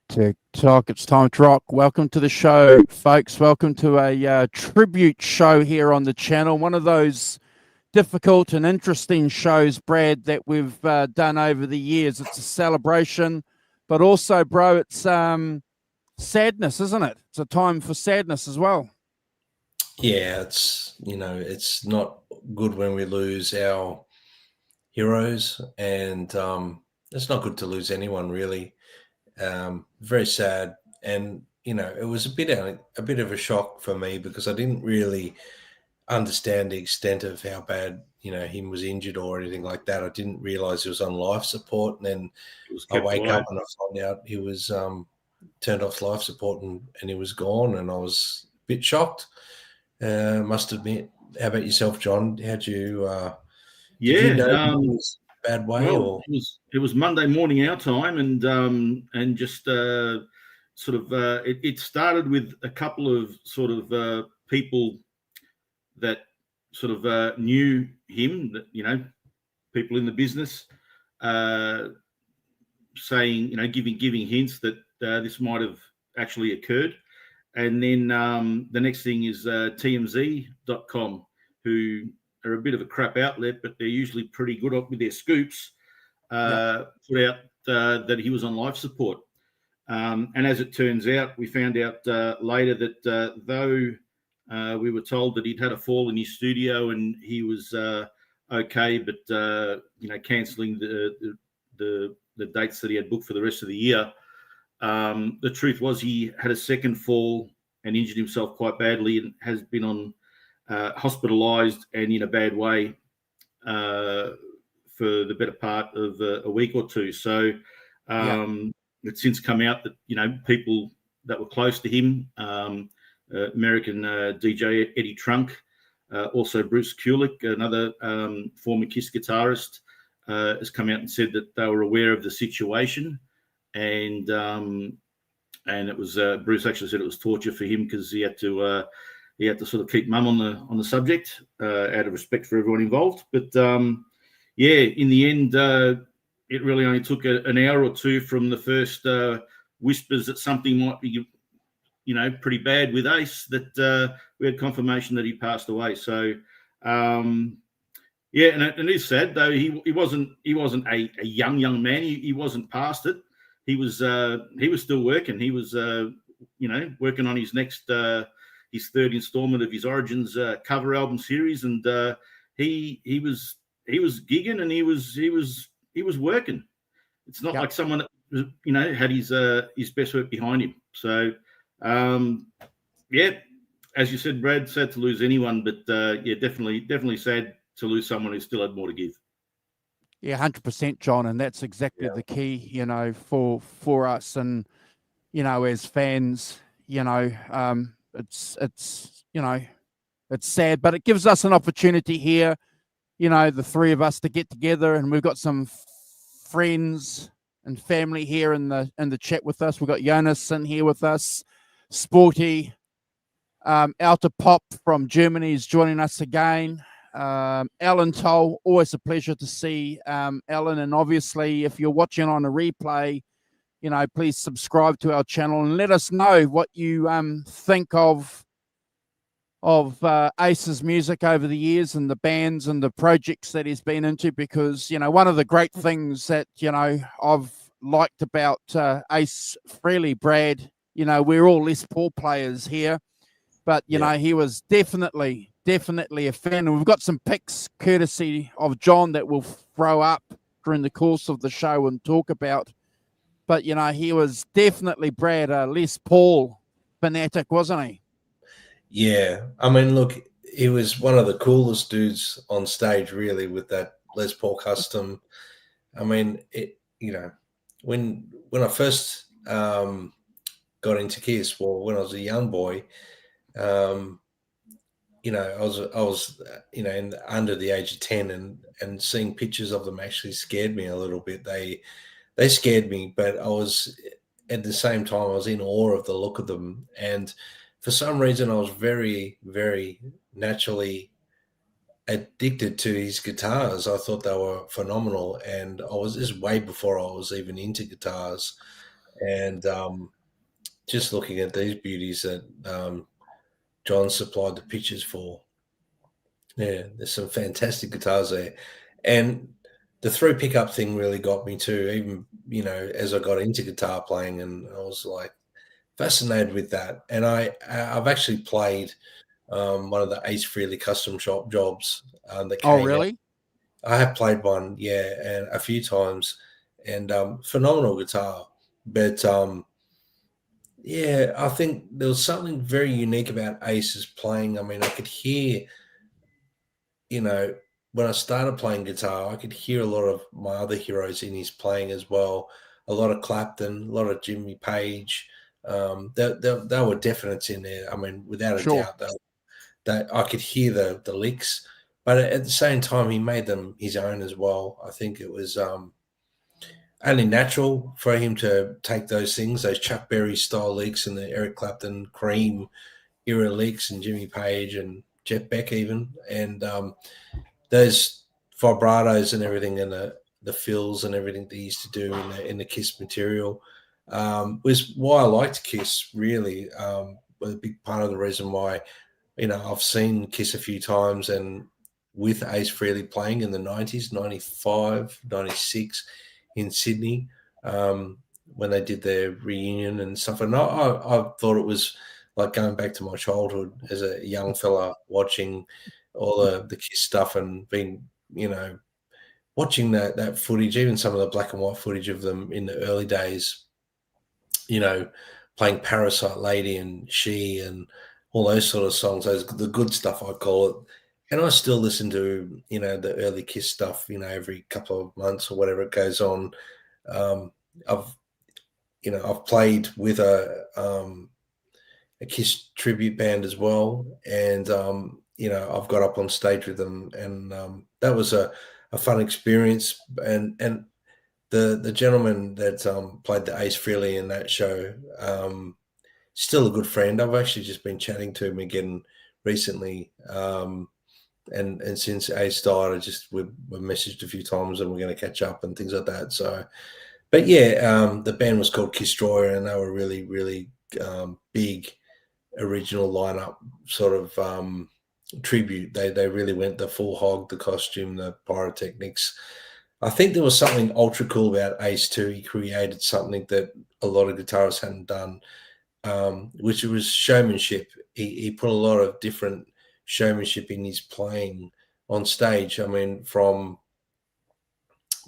TikTok, it's time to rock. Welcome to the show, folks. Welcome to a tribute show here on the channel. One of those difficult and interesting shows, Brad, that we've done over the years. It's a celebration, but also, bro, it's sadness, isn't it? It's a time for sadness as well. Yeah, it's not good when we lose our heroes, and it's not good to lose anyone really. Very sad, and it was a bit of a shock for me because I didn't really understand the extent of how bad him was injured or anything like that. I didn't realize he was on life support, and then I wake up and I find out he was turned off life support and he was gone, and I was a bit shocked. Must admit. How about yourself, John? How'd you? Did you know it was a bad way? Well, it was Monday morning our time, and just sort of it started with a couple of sort of people that sort of knew him, that people in the business saying, giving hints that this might have actually occurred. And then the next thing is TMZ.com, who are a bit of a crap outlet, but they're usually pretty good with their scoops, put out that he was on life support. And as it turns out, we found out later that though we were told that he'd had a fall in his studio and he was okay, but cancelling the dates that he had booked for the rest of the year. The truth was he had a second fall and injured himself quite badly and has been on hospitalised and in a bad way for the better part of a week or two. So it's since come out that people that were close to him, American DJ Eddie Trunk, also Bruce Kulick, another former Kiss guitarist, has come out and said that they were aware of the situation. And it was Bruce actually said it was torture for him because he had to sort of keep mum on the subject out of respect for everyone involved. But in the end, it really only took an hour or two from the first whispers that something might be, pretty bad with Ace that we had confirmation that he passed away. So and it is sad though. He wasn't a young man. He wasn't past it. He was still working. He was working on his next his third installment of his Origins cover album series, and he was gigging and he was working. It's not like someone that had his best work behind him. So as you said, Brad, sad to lose anyone, but definitely sad to lose someone who still had more to give. Yeah, 100%, John, and that's exactly the key, for us, and as fans, it's sad, but it gives us an opportunity here, the three of us to get together, and we've got some friends and family here in the chat with us. We've got Jonas in here with us, Sporty, Alta Pop from Germany is joining us again. Alan Toll, always a pleasure to see Alan, and obviously if you're watching on a replay, please subscribe to our channel and let us know what you think of Ace's music over the years and the bands and the projects that he's been into, because one of the great things that I've liked about Ace Frehley, Brad, we're all Les Paul players here, but he was definitely a fan, and we've got some pics courtesy of John that we'll throw up during the course of the show and talk about. But he was definitely, Brad, a Les Paul fanatic, wasn't he? Yeah, I mean, look, he was one of the coolest dudes on stage, really, with that Les Paul custom. I mean, when I first got into Kiss, well, when I was a young boy, You know, I was, you know, under the age of 10, and seeing pictures of them actually scared me a little bit. They scared me, but I was at the same time I was in awe of the look of them, and for some reason I was very, very naturally addicted to his guitars. I thought they were phenomenal, and I was this way before I was even into guitars, and just looking at these beauties that John supplied the pictures for. Yeah, there's some fantastic guitars there. And the through pickup thing really got me too, even, you know, as I got into guitar playing, and I was like fascinated with that. And I've actually played one of the Ace Frehley custom shop jobs that Oh, came out. really? I have played one, yeah, and a few times, and phenomenal guitar. But yeah, I think there was something very unique about Ace's playing. I mean, I could hear, you know, when I started playing guitar, I could hear a lot of my other heroes in his playing as well. A lot of Clapton, a lot of Jimmy Page. They were definites in there. I mean, without a Sure. doubt, that I could hear the licks, but at the same time, he made them his own as well. I think it was only natural for him to take those things, those Chuck Berry style licks and the Eric Clapton Cream era licks and Jimmy Page and Jeff Beck even, and those vibratos and everything, and the fills and everything they used to do in the Kiss material was why I liked Kiss, really. Was a big part of the reason why, you know, I've seen Kiss a few times, and with Ace Frehley playing in the 90s, 95, 96 in Sydney, when they did their reunion and stuff. And I thought it was like going back to my childhood as a young fella, watching all the Kiss stuff and being, you know, watching that footage, even some of the black and white footage of them in the early days, you know, playing Parasite Lady and She and all those sort of songs, the good stuff, I call it. And I still listen to, you know, the early Kiss stuff, you know, every couple of months or whatever it goes on. I've played with a Kiss tribute band as well, and you know, I've got up on stage with them, and that was a fun experience. And the gentleman that played the Ace Frehley in that show, still a good friend. I've actually just been chatting to him again recently, and since Ace died, we've messaged a few times, and we're going to catch up and things like that. So, but yeah, the band was called Kisstroyer, and they were really, really big original lineup sort of tribute. They really went the full hog, the costume, the pyrotechnics. I think there was something ultra cool about Ace too. He created something that a lot of guitarists hadn't done, which was showmanship. He put a lot of different showmanship in his playing on stage. I mean, from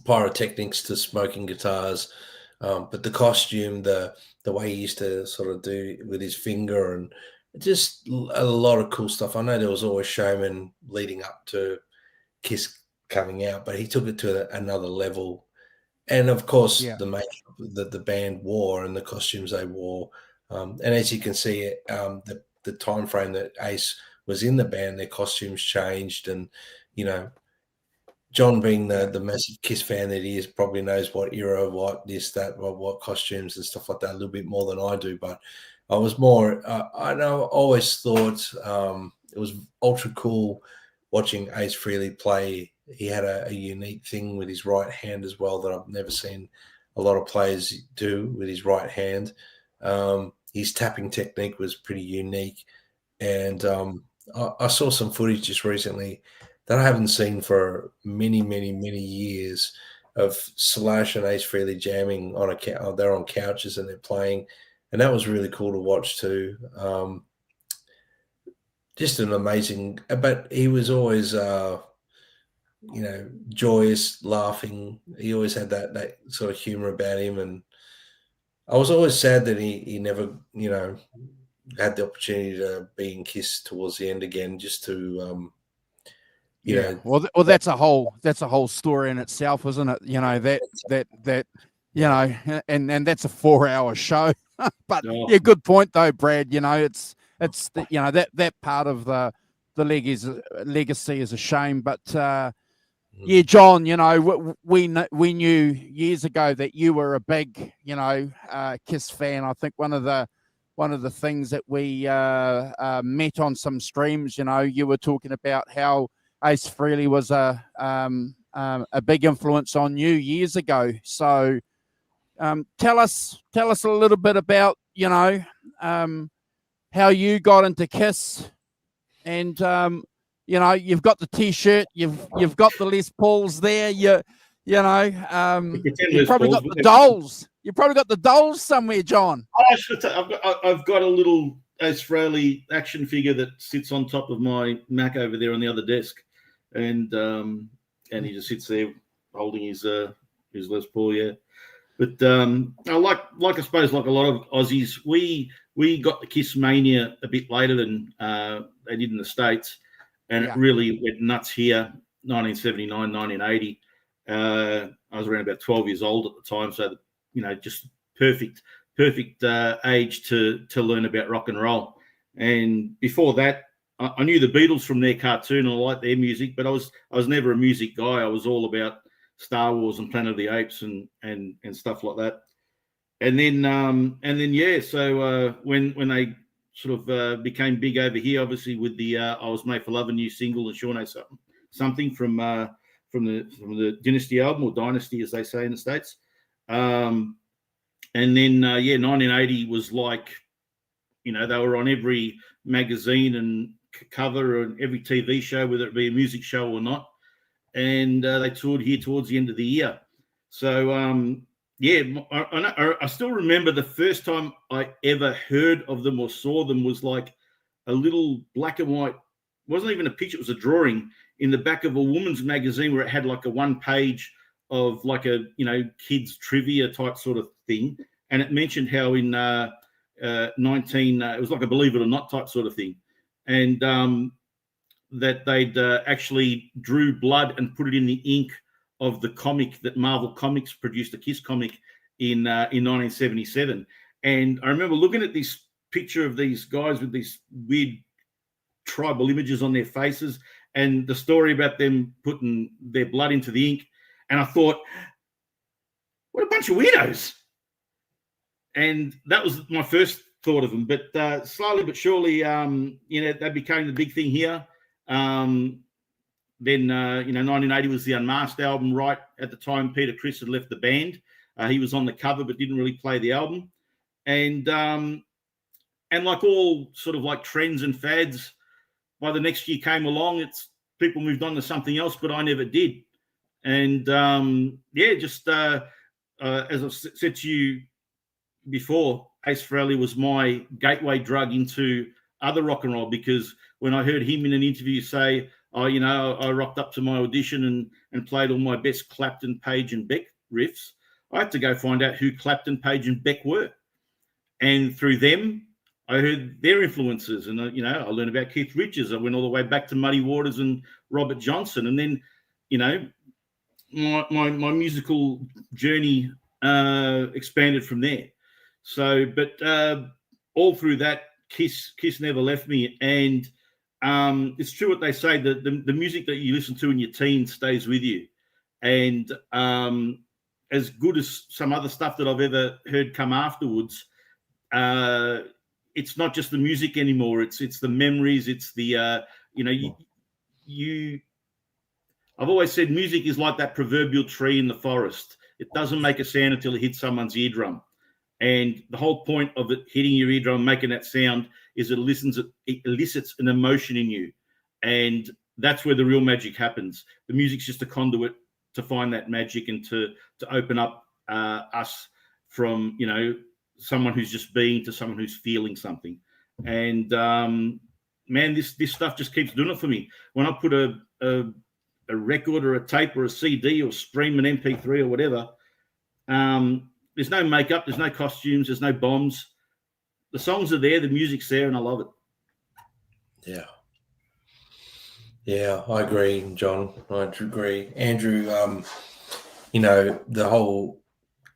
pyrotechnics to smoking guitars, but the costume, the way he used to sort of do with his finger, and just a lot of cool stuff. I know there was always showmen leading up to Kiss coming out, but he took it to another level. And of course, the makeup that the band wore and the costumes they wore, and as you can see, the time frame that Ace was in the band, their costumes changed, and you know, John, being the massive Kiss fan that he is, probably knows what era, what this, that, what costumes and stuff like that a little bit more than I do. But I was more, I know, always thought it was ultra cool watching Ace Frehley play. He had a unique thing with his right hand as well that I've never seen a lot of players do with his right hand. His tapping technique was pretty unique. And I saw some footage just recently that I haven't seen for many, many, many years of Slash and Ace Frehley jamming on they're on couches and they're playing, and that was really cool to watch too. Just an amazing, but he was always, you know, joyous, laughing. He always had that sort of humor about him, and I was always sad that he never, you know, had the opportunity to be in Kiss towards the end again, just to. You know, well, that's a whole story in itself, isn't it? You know, that you know, and that's a 4-hour show. But yeah, good point though, Brad. You know, it's it's the, you know, that part of the legacy is a shame. But yeah, John, you know, we knew years ago that you were a big, you know, Kiss fan. I think one of the things that we met on some streams, you know, you were talking about how Ace Frehley was a big influence on you years ago. So tell us a little bit about, you know, how you got into Kiss, and you know, you've got the T-shirt, you've got the Les Pauls there, you know, you've probably got the dolls. You probably got the dolls somewhere, John. I've got a little Ace Frehley action figure that sits on top of my Mac over there on the other desk, and he just sits there holding his Les Paul, yeah. But I suppose like a lot of Aussies, we got the Kiss mania a bit later than they did in the States, and it really went nuts here, 1979, 1980. I was around about 12 years old at the time, so you know, just perfect age to learn about rock and roll. And before that, I knew the Beatles from their cartoon, and I liked their music, but I was never a music guy. I was all about Star Wars and Planet of the Apes and stuff like that. And then yeah, so when they sort of became big over here, obviously with the I Was Made for Love, a new single, and Sure Know Something from the Dynasty album, or Dynasty as they say in the States. And then 1980 was like, you know, they were on every magazine and cover and every TV show, whether it be a music show or not. And they toured here towards the end of the year. So, I still remember the first time I ever heard of them or saw them was like a little black and white, wasn't even a picture, it was a drawing in the back of a woman's magazine where it had like a one page of like a, you know, kids trivia type sort of thing. And it mentioned how in it was like a Believe It or Not type sort of thing. And that they'd actually drew blood and put it in the ink of the comic that Marvel Comics produced, a Kiss comic in 1977. And I remember looking at this picture of these guys with these weird tribal images on their faces and the story about them putting their blood into the ink. And I thought, what a bunch of weirdos. And that was my first thought of them. But slowly but surely, you know, they became the big thing here. Then, 1980 was the Unmasked album. Right at the time, Peter Criss had left the band. He was on the cover, but didn't really play the album. And like all sort of like trends and fads, by the next year came along, it's people moved on to something else, but I never did. And as I said to you before, Ace Frehley was my gateway drug into other rock and roll, because when I heard him in an interview say, "Oh, you know, I rocked up to my audition and played all my best Clapton, Page, and Beck riffs," I had to go find out who Clapton, Page, and Beck were. And through them, I heard their influences, and I learned about Keith Richards. I went all the way back to Muddy Waters and Robert Johnson, and then, you know, my musical journey expanded from there. So, but all through that, Kiss never left me. And it's true what they say, that the music that you listen to in your teens stays with you. And as good as some other stuff that I've ever heard come afterwards, it's not just the music anymore. It's the memories. It's the I've always said music is like that proverbial tree in the forest. It doesn't make a sound until it hits someone's eardrum. And the whole point of it hitting your eardrum, making that sound, is it elicits an emotion in you. And that's where the real magic happens. The music's just a conduit to find that magic and to open up us from, you know, someone who's just being to someone who's feeling something. And man, this stuff just keeps doing it for me. When I put a record or a tape or a CD or stream an MP3 or whatever, there's no makeup, there's no costumes, there's no bombs. The songs are there, the music's there, and I love it. Yeah, I agree, John. I agree. Andrew, the whole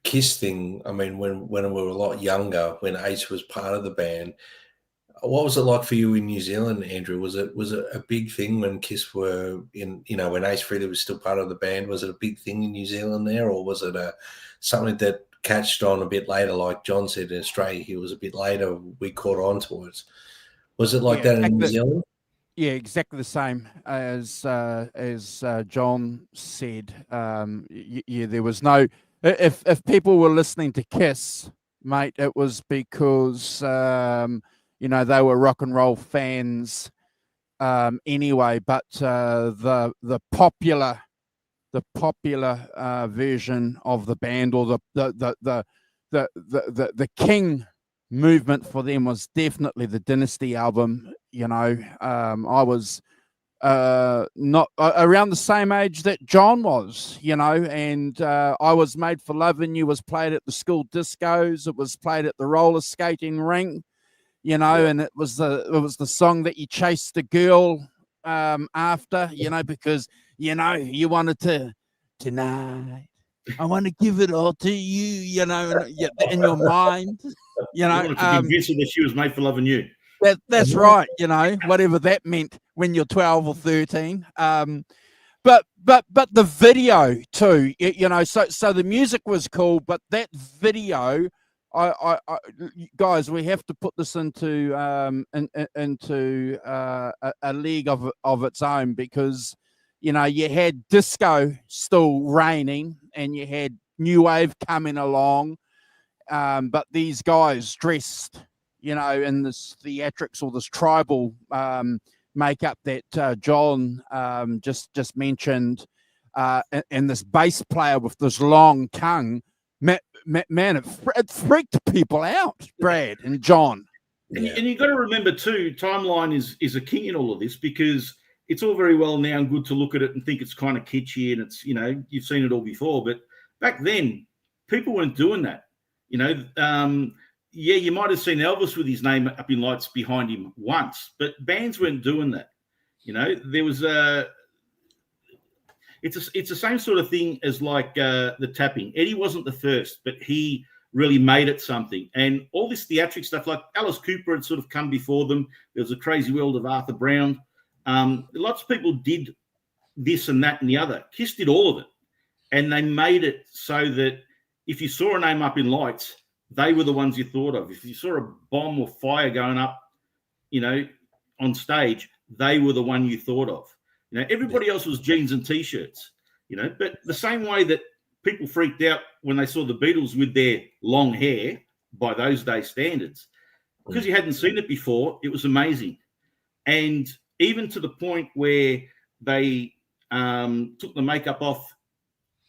Kiss thing, I mean, when we were a lot younger, when Ace was part of the band, What was it like for you in New Zealand, Andrew? Was it a big thing when Kiss were in, when Ace Frehley was still part of the band? Was it a big thing in New Zealand there, or was it something that catched on a bit later, like John said in Australia? He was a bit later. We caught on to it. Was it like that in New Zealand? Yeah, exactly the same as John said. Yeah, there was no. If people were listening to Kiss, mate, it was because they were rock and roll fans anyway. But the popular version of the band, or the king movement for them, was definitely the Dynasty album. I was not around the same age that John was, and I Was Made for Loving You was played at the school discos. It was played at the roller skating rink, and it was the song that you chased the girl after, because you wanted to tonight. I want to give it all to you, in your mind, You wanted to convince her that she was made for loving you. That's right, whatever that meant when you're 12 or 13. But the video too, so the music was cool, but that video, I guys, we have to put this into a league of its own, because you had disco still reigning and you had new wave coming along, but these guys dressed in this theatrics, or this tribal makeup that John just mentioned, and this bass player with this long tongue, man, it freaked people out, Brad and John. And you got to remember too, timeline is a king in all of this, because it's all very well now and good to look at it and think it's kind of kitschy and it's, you've seen it all before. But back then, people weren't doing that. You might have seen Elvis with his name up in lights behind him once, but bands weren't doing that. There was it's the same sort of thing as like the tapping. Eddie wasn't the first, but he really made it something. And all this theatric stuff, like Alice Cooper had sort of come before them. There was a Crazy World of Arthur Brown. Lots of people did this and that and the other. Kiss did all of it. And they made it so that if you saw a name up in lights, they were the ones you thought of. If you saw a bomb or fire going up, on stage, they were the one you thought of. Everybody else was jeans and T-shirts, but the same way that people freaked out when they saw the Beatles with their long hair by those day standards, because you hadn't seen it before, it was amazing. And even to the point where they took the makeup off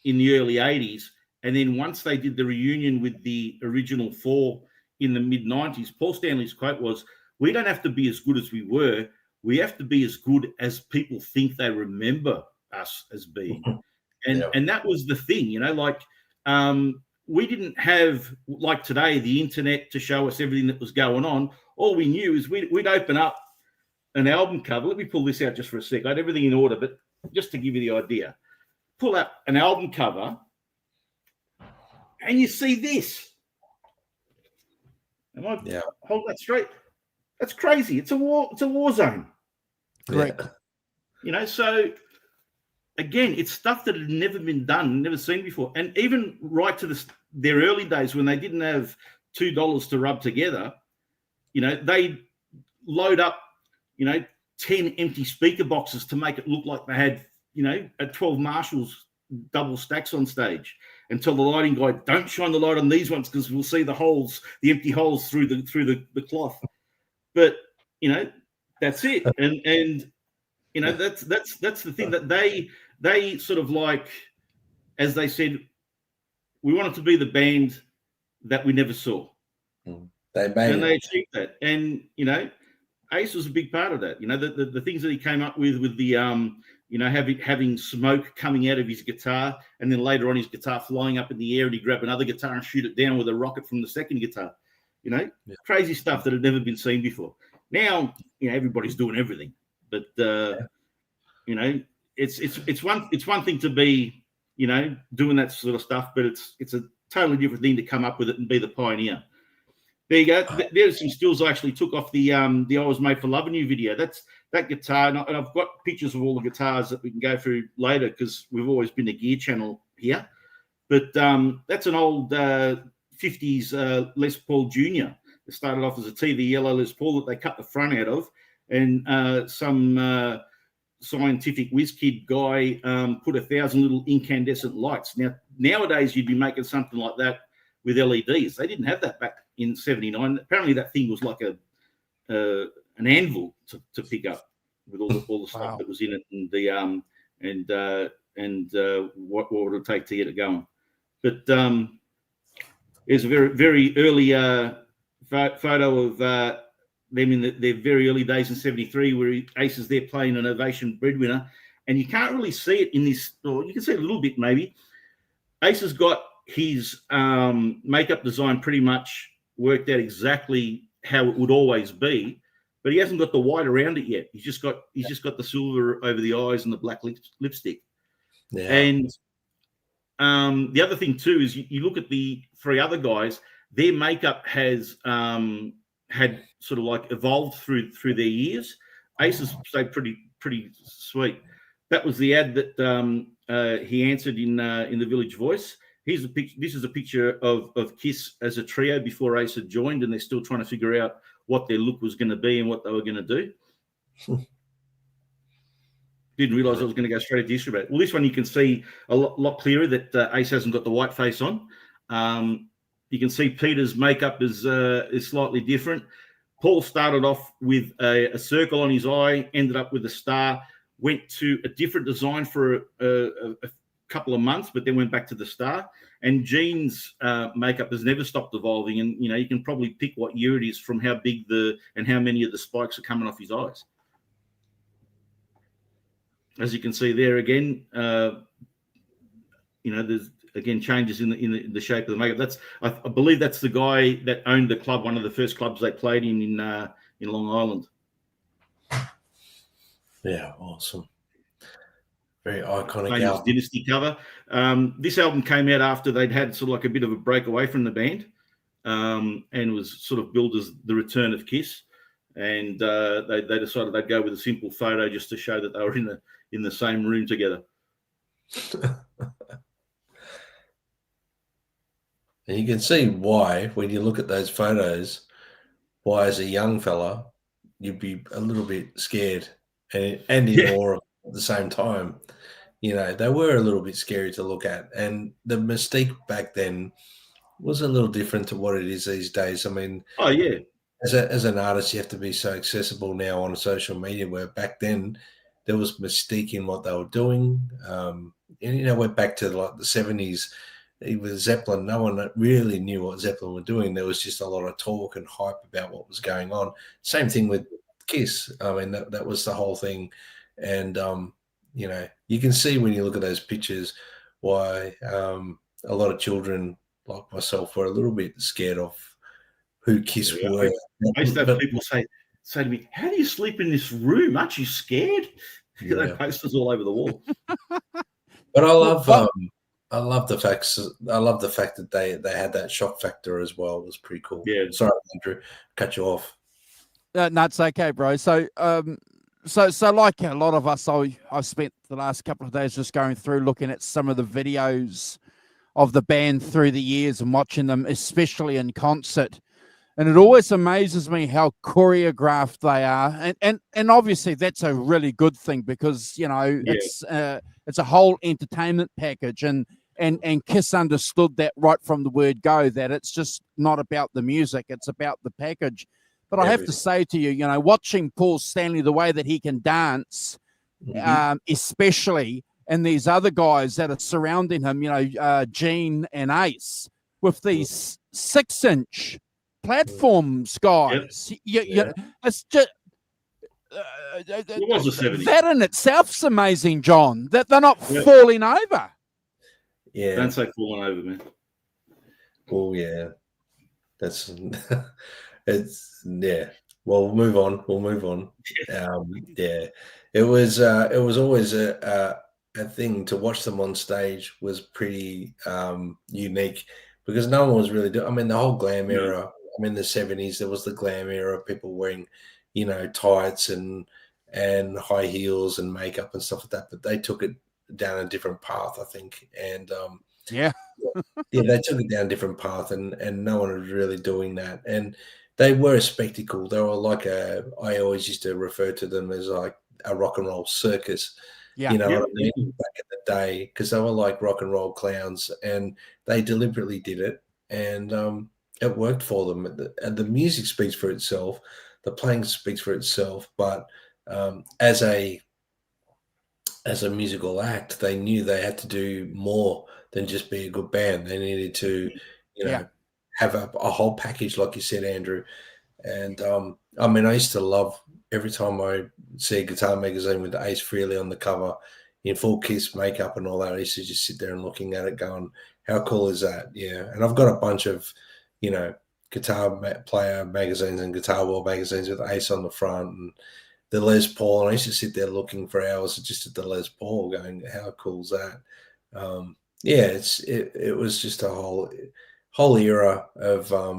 in the early 80s, and then once they did the reunion with the original four in the mid-90s, Paul Stanley's quote was, "We don't have to be as good as we were. We have to be as good as people think they remember us as being." And that was the thing, we didn't have, like today, the internet to show us everything that was going on. All we knew is we'd open up an album cover. Let me pull this out just for a sec. I had everything in order, but just to give you the idea. Pull out an album cover, and you see this. Am I hold that straight? That's crazy. It's a war zone. Correct. So again, it's stuff that had never been done, never seen before. And even right to their early days when they didn't have $2 to rub together, they load up, 10 empty speaker boxes to make it look like they had, at 12 Marshalls double stacks on stage, and tell the lighting guy, "Don't shine the light on these ones because we'll see the holes, the empty holes through the cloth." But that's it. And that's the thing, that they sort of, like, as they said, we wanted to be the band that we never saw. They achieved that. And Ace was a big part of that. The things that he came up with the having smoke coming out of his guitar, and then later on his guitar flying up in the air, and he'd grab another guitar and shoot it down with a rocket from the second guitar. Crazy stuff that had never been seen before. Now, everybody's doing everything, but it's one thing to be, doing that sort of stuff, but it's a totally different thing to come up with it and be the pioneer. There you go. There's some stills I actually took off the I Was Made for Loving You video. That's that guitar, and I've got pictures of all the guitars that we can go through later because we've always been a gear channel here. But that's an old 50s Les Paul Jr. It started off as a TV yellow Les Paul that they cut the front out of, and some scientific whiz kid guy put 1,000 little incandescent lights. Now nowadays you'd be making something like that with LEDs. They didn't have that back in '79. Apparently that thing was like an anvil to pick up with all the stuff that was in it, and the what would it take to get it going. But there's a very, very early photo of them in their very early days in '73, where Ace is there playing an Ovation Breadwinner, and you can't really see it in this, or you can see it a little bit maybe. Ace has got his makeup design pretty much worked out exactly how it would always be, but he hasn't got the white around it yet. He's just got the silver over the eyes and the black lipstick. Yeah. And the other thing too is you look at the three other guys, their makeup has had sort of like evolved through their years. Ace has stayed pretty sweet. That was the ad that he answered in the Village Voice. Here's a picture. This is a picture of Kiss as a trio before Ace had joined, and they're still trying to figure out what their look was going to be and what they were going to do. Didn't realize I was going to go straight to history about it. Well, this one you can see a lot clearer that Ace hasn't got the white face on. You can see Peter's makeup is slightly different. Paul started off with a circle on his eye, ended up with a star, went to a different design for a couple of months, but then went back to the star. And Gene's makeup has never stopped evolving, and you can probably pick what year it is from how big and how many of the spikes are coming off his eyes. As you can see there again, there's again changes in the shape of the makeup. I believe that's the guy that owned the club, one of the first clubs they played in Long Island. Yeah, awesome. Very iconic album. Dynasty cover. This album came out after they'd had sort of like a bit of a break away from the band, and was sort of billed as the return of Kiss. And they decided they'd go with a simple photo just to show that they were in the same room together. And you can see why, when you look at those photos, why as a young fella you'd be a little bit scared and in awe at the same time. They were a little bit scary to look at, and the mystique back then was a little different to what it is these days. I mean, oh yeah, as an artist, you have to be so accessible now on social media, where back then there was mystique in what they were doing. And went back to like the 70s with Zeppelin. No one really knew what Zeppelin were doing. There was just a lot of talk and hype about what was going on. Same thing with Kiss. I mean, that was the whole thing. And you can see when you look at those pictures why a lot of children like myself were a little bit scared of who Kiss were. I used to have people say to me, "How do you sleep in this room? Aren't you scared?" Yeah. They posters all over the wall. But I love the fact that they had that shock factor as well. It was pretty cool. Yeah. Sorry, Andrew, cut you off. No, it's okay, bro. So like a lot of us, I've spent the last couple of days just going through looking at some of the videos of the band through the years and watching them, especially in concert. And it always amazes me how choreographed they are. And obviously that's a really good thing because, it's a whole entertainment package. And Kiss understood that right from the word go, that it's just not about the music, it's about the package. But I have to say to you, watching Paul Stanley, the way that he can dance, especially, and these other guys that are surrounding him, Gene and Ace, with these 6-inch platforms, guys. It's just it was the 70s. That in itself's amazing, John. That they're not falling over. Yeah, don't say falling over, man. Oh yeah, that's it's Well, we'll move on. It was always a thing to watch them on stage was pretty unique because no one was really doing. I mean, the whole glam era in the 70s, there was the glam era, people wearing, tights and high heels and makeup and stuff like that. But they took it down a different path, I think. And Yeah. yeah, they took it down a different path, and no one was really doing that. And they were a spectacle. They were like I always used to refer to them as like a rock and roll circus. Yeah. You know what I mean? Back in the day, because they were like rock and roll clowns, and they deliberately did it, and it worked for them. And the music speaks for itself, the playing speaks for itself. But as a musical act, they knew they had to do more than just be a good band. They needed to, Yeah. have a whole package, like you said, Andrew. And I used to love every time I see a guitar magazine with Ace Frehley on the cover in full Kiss makeup and all that. I used to just sit there and looking at it, going, "How cool is that?" Yeah, and I've got a bunch of, guitar player magazines and Guitar World magazines with Ace on the front and the Les Paul. And I used to sit there looking for hours just at the Les Paul, going, "How cool is that?" Yeah, it was just a whole era of I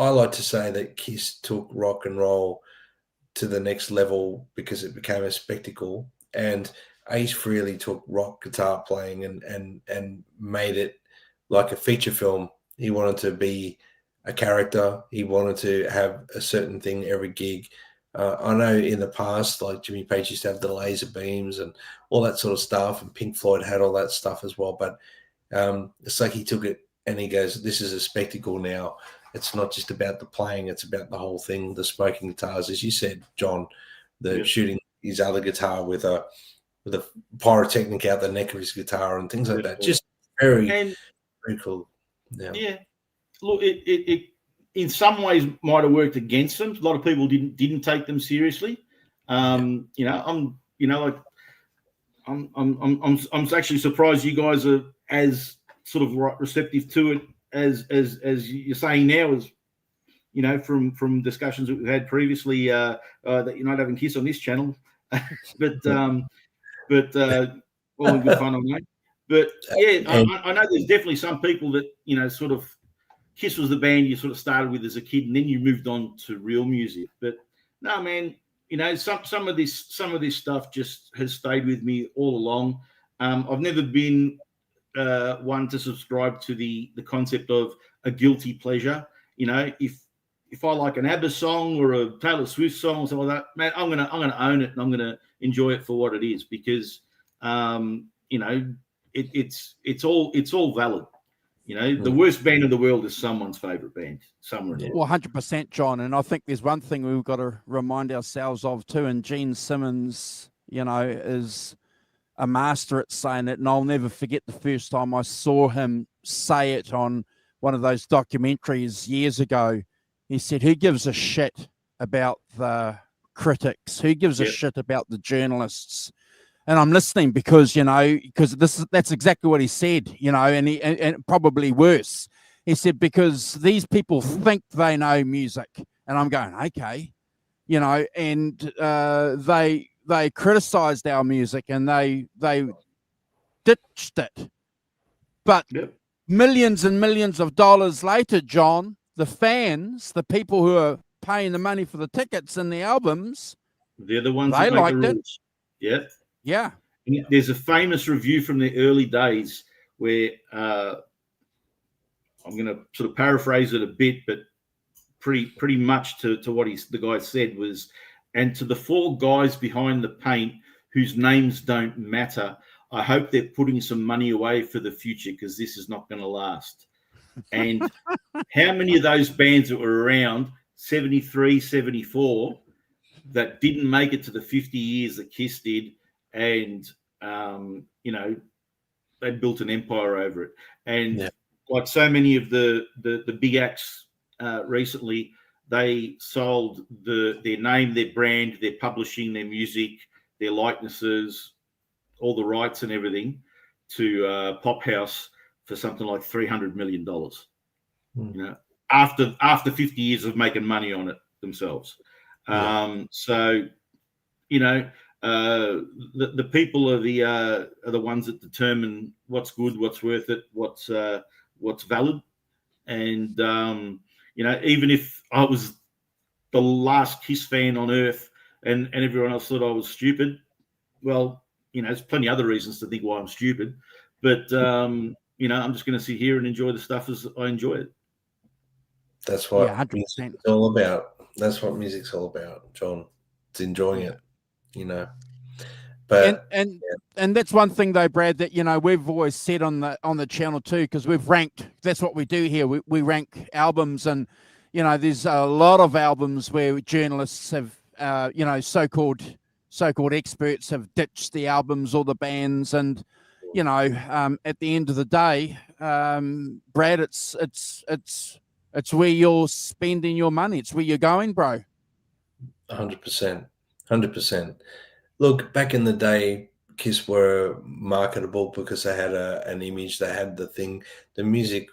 like to say that Kiss took rock and roll to the next level because it became a spectacle, and Ace Frehley took rock guitar playing and made it like a feature film. He wanted to be a character. He wanted to have a certain thing every gig. I know in the past, like Jimmy Page used to have the laser beams and all that sort of stuff, and Pink Floyd had all that stuff as well. But it's like he took it and he goes, "This is a spectacle now. It's not just about the playing; it's about the whole thing." The smoking guitars, as you said, John, the shooting his other guitar with a pyrotechnic out the neck of his guitar and things like that. Just very, very cool. Yeah. Look, it in some ways might have worked against them. A lot of people didn't take them seriously. I'm actually surprised you guys are as sort of receptive to it as you're saying now, as from discussions that we've had previously, that you're not having Kiss on this channel, but all in good fun, I know. But yeah, I know there's definitely some people that sort of Kiss was the band you sort of started with as a kid, and then you moved on to real music. But no, man, some of this stuff just has stayed with me all along. I've never been one to subscribe to the concept of a guilty pleasure. If I like an ABBA song or a Taylor Swift song or something like that, man, I'm gonna own it and I'm gonna enjoy it for what it is, because it's all valid. The worst band in the world is someone's favorite band somewhere. Well, 100%, John. And I think there's one thing we've got to remind ourselves of too. And Gene Simmons, is a master at saying it. And I'll never forget the first time I saw him say it on one of those documentaries years ago. He said, "Who gives a shit about the critics? Who gives a shit about the journalists?" And I'm listening because that's exactly what he said, and probably worse. He said, because these people think they know music. And I'm going, okay, and they criticized our music and they ditched it. But millions and millions of dollars later, John, the fans, the people who are paying the money for the tickets and the albums, they're the ones they that make liked the it. rules. Yeah. Yeah. There's a famous review from the early days where I'm going to sort of paraphrase it a bit, but pretty much to what the guy said was, "And to the 4 guys behind the paint whose names don't matter, I hope they're putting some money away for the future, because this is not going to last." And how many of those bands that were around 73, 74 that didn't make it to the 50 years that Kiss did, and they built an empire over it. And like so many of the big acts recently, they sold their name, their brand, their publishing, their music, their likenesses, all the rights and everything to Pop House for something like $300 million. After 50 years of making money on it themselves. So the people are the ones that determine what's good, what's worth it, what's valid. And even if I was the last Kiss fan on earth, and everyone else thought I was stupid, well, there's plenty of other reasons to think why I'm stupid. But I'm just going to sit here and enjoy the stuff as I enjoy it. That's what 100%. music's all about. That's what music's all about, John. It's enjoying it, But and that's one thing though, Brad, that we've always said on the channel too, because we've ranked. That's what we do here. We rank albums, and there's a lot of albums where journalists have so-called experts have ditched the albums or the bands, and at the end of the day, Brad, it's where you're spending your money. It's where you're going, bro. 100%. 100%. Look, back in the day, Kiss were marketable because they had an image. They had the thing. The music,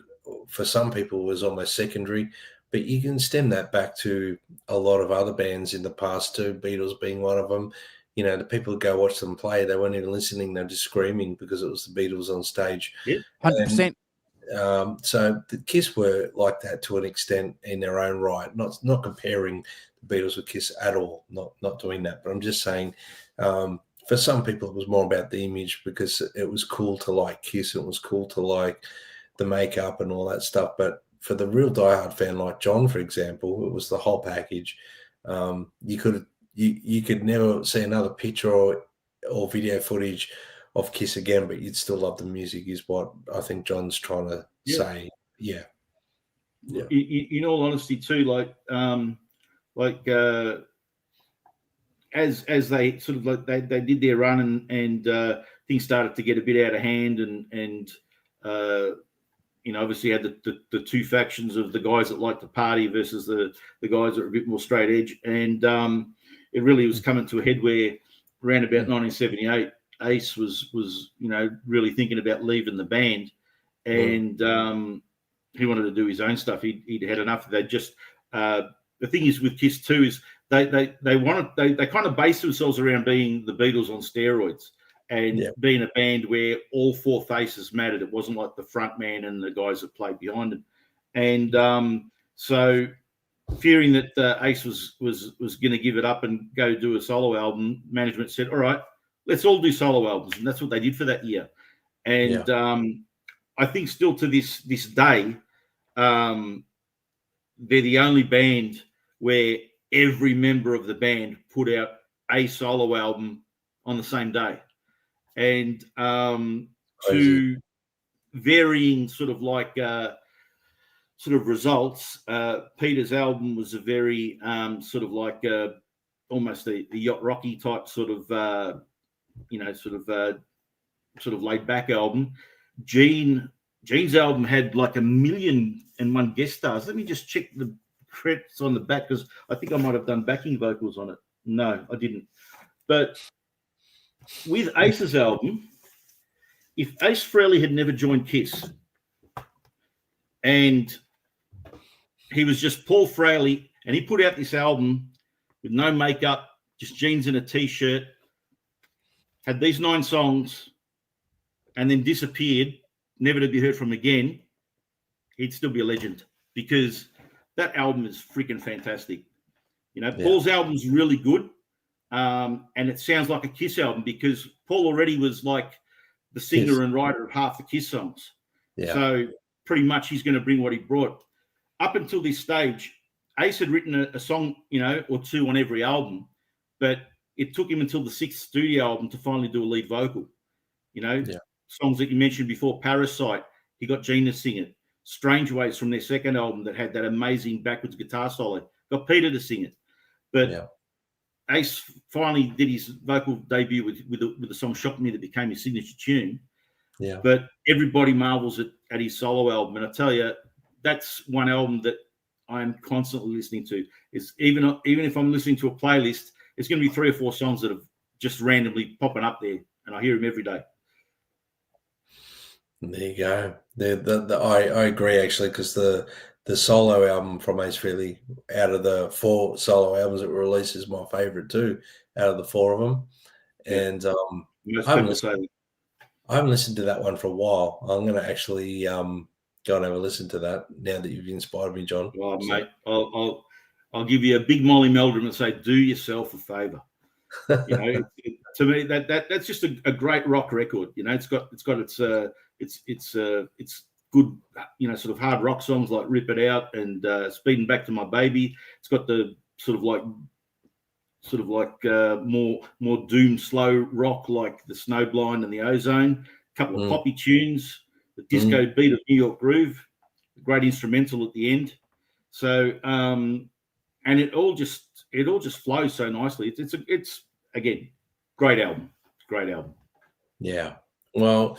for some people, was almost secondary. But you can stem that back to a lot of other bands in the past too, Beatles being one of them. The people who go watch them play, they weren't even listening. They're just screaming because it was the Beatles on stage. Yeah, 100%. So the Kiss were like that to an extent in their own right. Not comparing the Beatles with Kiss at all. Not doing that. But I'm just saying, for some people, it was more about the image because it was cool to like Kiss. It was cool to like the makeup and all that stuff. But for the real diehard fan like John, for example, it was the whole package. You could never see another picture or video footage of Kiss again, but you'd still love the music, is what I think John's trying to say. Yeah. In all honesty, too, as they sort of they did their run and things started to get a bit out of hand, and obviously had the two factions of the guys that like to party versus the guys that are a bit more straight edge. And it really was coming to a head where around about 1978, Ace was really thinking about leaving the band, and he wanted to do his own stuff. He'd had enough of that. Just the thing is with Kiss too is they kind of based themselves around being the Beatles on steroids. And being a band where all four faces mattered. It wasn't like the front man and the guys that played behind him. And so fearing that Ace was going to give it up and go do a solo album, management said, all right, let's all do solo albums. And that's what they did for that year. And I think still to this day, they're the only band where every member of the band put out a solo album on the same day. And to varying sort of results, Peter's album was a very almost a Yacht Rocky type sort of laid back album. Gene's album had like 1,000,001 guest stars. Let me just check the credits on the back because I think I might have done backing vocals on it. No, I didn't. But with Ace's album, if Ace Frehley had never joined Kiss and he was just Paul Frehley and he put out this album with no makeup, just jeans and a T-shirt, had these 9 songs and then disappeared, never to be heard from again, he'd still be a legend because that album is freaking fantastic. Paul's album's really good. And it sounds like a Kiss album because Paul already was like the singer and writer of half the Kiss songs. Yeah. So pretty much he's going to bring what he brought. Up until this stage, Ace had written a song, or two on every album, but it took him until the 6th studio album to finally do a lead vocal. Songs that you mentioned before, Parasite, he got Gene to sing it. Strange Ways from their second album that had that amazing backwards guitar solo, got Peter to sing it. But Ace finally did his vocal debut with the song Shock Me that became his signature tune. Yeah. But everybody marvels at his solo album. And I tell you, that's one album that I'm constantly listening to. It's even if I'm listening to a playlist, it's going to be 3 or 4 songs that are just randomly popping up there. And I hear him every day. There you go. I agree, actually, because the solo album from Ace Frehley, out of the 4 solo albums that were released, is my favorite too, out of the 4 of them. And I haven't listened to that one for a while. I'm going to actually go and have a listen to that now that you've inspired me, John. Well, mate, I'll give you a big Molly Meldrum and say, do yourself a favour. You know, to me that's just a great rock record. You know, it's got its good, you know, sort of hard rock songs like Rip It Out and Speeding Back to My Baby. It's got the sort of like more doom slow rock like the Snowblind and the Ozone. A couple of poppy tunes, the disco beat of New York Groove, a great instrumental at the end. So and it all just flows so nicely. It's again, great album. Great album. Yeah. Well,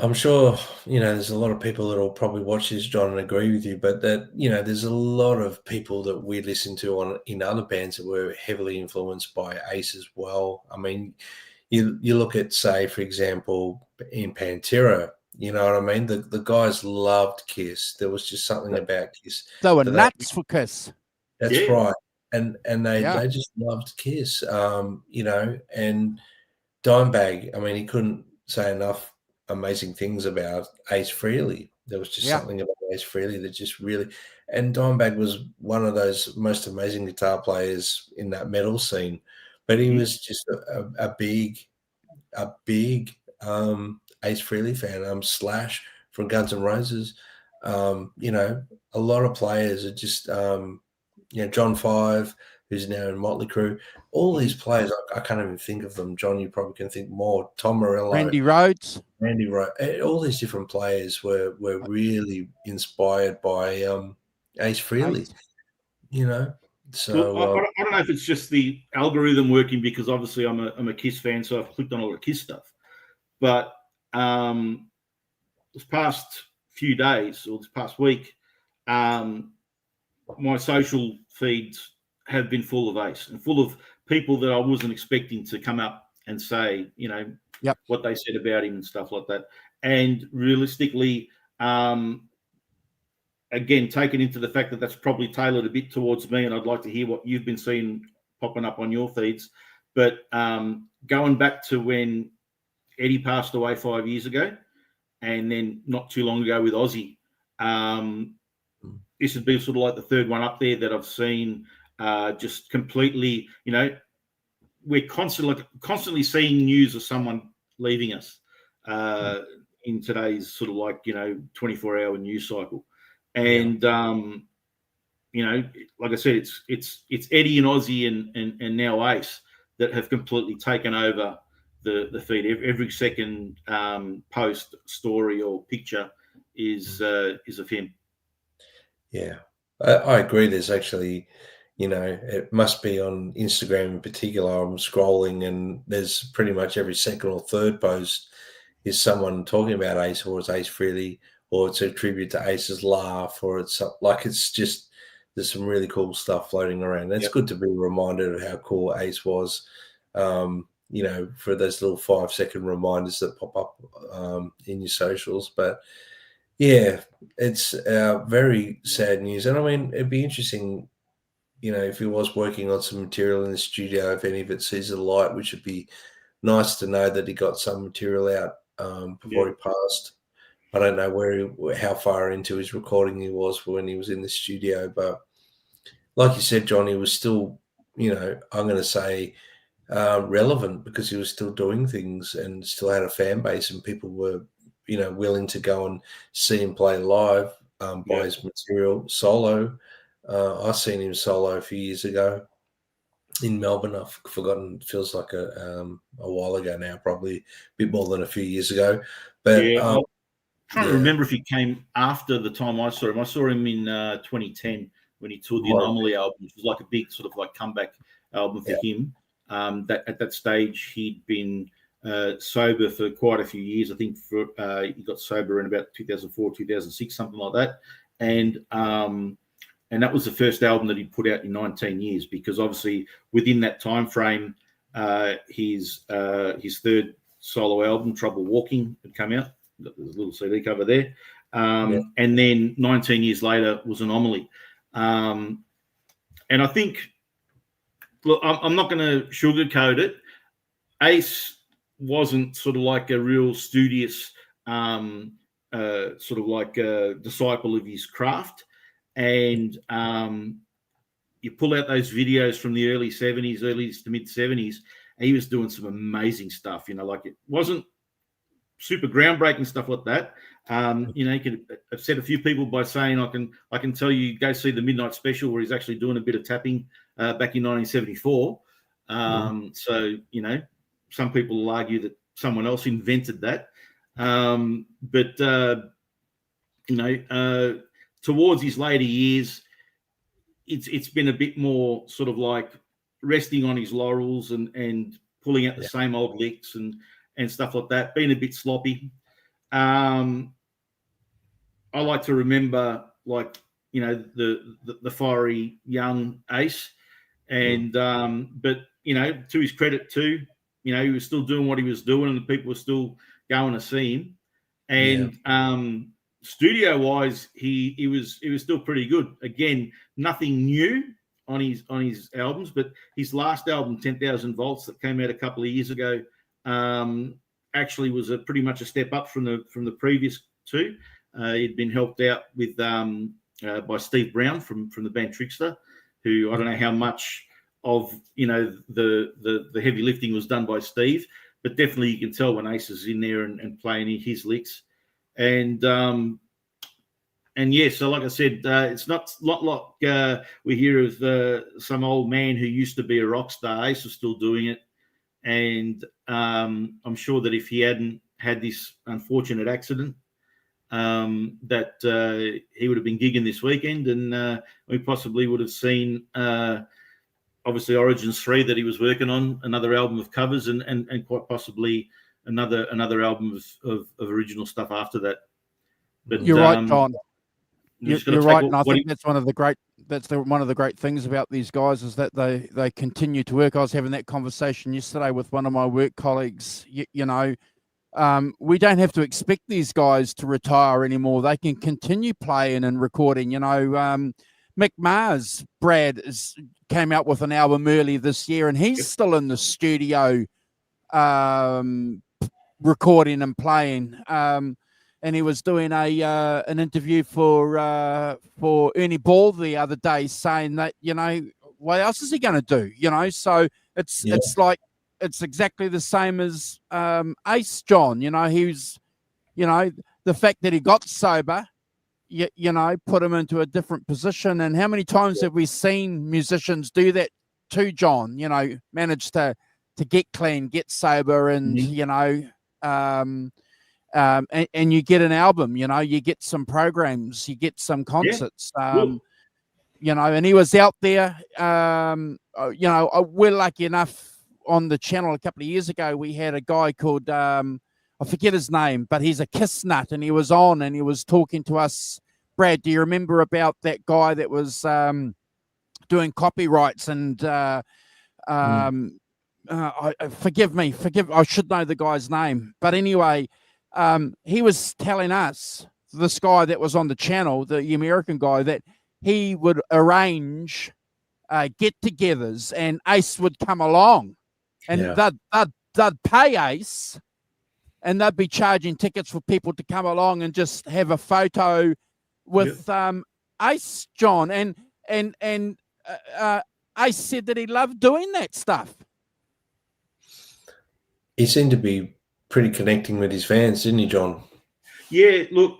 I'm sure, you know, there's a lot of people that will probably watch this, John, and agree with you, but that, you know, there's a lot of people that we listen to in other bands that were heavily influenced by Ace as well. I mean, you look at, say, for example, in Pantera, you know what I mean? The guys loved Kiss. There was just something about Kiss. They were nuts for Kiss. That's right. And they just loved Kiss, you know, and Dimebag, I mean, he couldn't say enough amazing things about Ace Frehley. There was just something about Ace Frehley that just really, and Dimebag was one of those most amazing guitar players in that metal scene, but he was just a big Ace Frehley fan. Slash from Guns N' Roses, you know, a lot of players are just, you know, John Five, who's now in Motley Crue. All these players, I can't even think of them. John, you probably can think more. Tom Morello, Randy Rhoads, all these different players were really inspired by Ace Frehley. You know, so well, I don't know if it's just the algorithm working, because obviously I'm a Kiss fan, so I've clicked on a lot of Kiss stuff. But this past few days or this past week, my social feeds have been full of Ace and full of people that I wasn't expecting to come up and say, you know, what they said about him and stuff like that. And realistically, again, taken into the fact that that's probably tailored a bit towards me, and I'd like to hear what you've been seeing popping up on your feeds. But going back to when Eddie passed away 5 years ago, and then not too long ago with Ozzy, this would be sort of like the third one up there that I've seen just completely, you know, we're constantly seeing news of someone leaving us in today's sort of like, you know, 24-hour news cycle. And, you know, like I said, it's Eddie and Ozzy and now Ace that have completely taken over the feed. Every second post, story or picture is of him. Yeah, I agree. There's actually, you know, it must be on Instagram in particular. I'm scrolling and there's pretty much every second or third post is someone talking about Ace, or it's Ace Frehley, or it's a tribute to Ace's laugh, or it's like, it's just, there's some really cool stuff floating around. It's good to be reminded of how cool Ace was, you know, for those little 5-second reminders that pop up in your socials. But yeah, it's very sad news. And I mean, it'd be interesting, you know, if he was working on some material in the studio, if any of it sees the light, which would be nice to know that he got some material out before he passed. I don't know how far into his recording he was for when he was in the studio, but like you said, John, he was still, you know, I'm going to say relevant, because he was still doing things and still had a fan base, and people were, you know, willing to go and see him play live, buy his material solo. I seen him solo a few years ago in Melbourne. I've forgotten, feels like a while ago now, probably a bit more than a few years ago. But I'm trying to remember if he came after the time I saw him. I saw him in 2010 when he toured the Anomaly album, which was like a big sort of like comeback album for him. That at that stage he'd been sober for quite a few years. I think he got sober in about 2004, 2006, something like that. And that was the first album that he put out in 19 years, because obviously within that time frame, his third solo album, Trouble Walking, had come out. There's a little CD cover there. And then 19 years later was Anomaly. And I think, look, I'm not going to sugarcoat it. Ace wasn't sort of like a real studious sort of like a disciple of his craft, and you pull out those videos from the early to mid 70s, and he was doing some amazing stuff. Like it wasn't super groundbreaking stuff like that. You could upset a few people by saying I can tell you go see the Midnight Special where he's actually doing a bit of tapping back in 1974. So some people will argue that someone else invented that, but towards his later years, it's been a bit more sort of like resting on his laurels and pulling out the same old licks and stuff like that, being a bit sloppy. I like to remember, like, the fiery young Ace, and but to his credit too, he was still doing what he was doing, and the people were still going to see him. And studio wise, he was still pretty good. Again, nothing new on his albums, but his last album, 10,000 Volts, that came out a couple of years ago, actually was pretty much a step up from the previous two. He'd been helped out with by Steve Brown from the band Trickster, who I don't know how much of the heavy lifting was done by Steve, but definitely you can tell when Ace is in there and playing his licks. And yeah, so like I said, it's not like we hear of some old man who used to be a rock star. Ace was still doing it, and I'm sure that if he hadn't had this unfortunate accident, that he would have been gigging this weekend, and we possibly would have seen obviously Origins 3 that he was working on, another album of covers, and quite possibly another album of original stuff after that. But you're right, John. You're right, and I think one one of the great things about these guys is that they continue to work. I was having that conversation yesterday with one of my work colleagues. We don't have to expect these guys to retire anymore. They can continue playing and recording. Mick Mars, Brad, came out with an album early this year, and he's still in the studio recording and playing. And he was doing an interview for Ernie Ball the other day, saying that what else is he going to do? So it's like it's exactly the same as Ace John. He's the fact that he got sober, put him into a different position. And how many times have we seen musicians do that to John? Manage to get clean, get sober, and and you get an album, you get some programs, you get some concerts, and he was out there. We're lucky enough on the channel a couple of years ago, we had a guy called, I forget his name, but he's a Kiss nut, and he was on and he was talking to us. Brad, do you remember about that guy that was doing copyrights and forgive me, I should know the guy's name, but anyway, he was telling us, this guy that was on the channel, the American guy, that he would arrange get-togethers and Ace would come along, and they'd pay Ace, and they'd be charging tickets for people to come along and just have a photo with Ace, John, and Ace said that he loved doing that stuff. He seemed to be pretty connecting with his fans, didn't he, John? Yeah, look,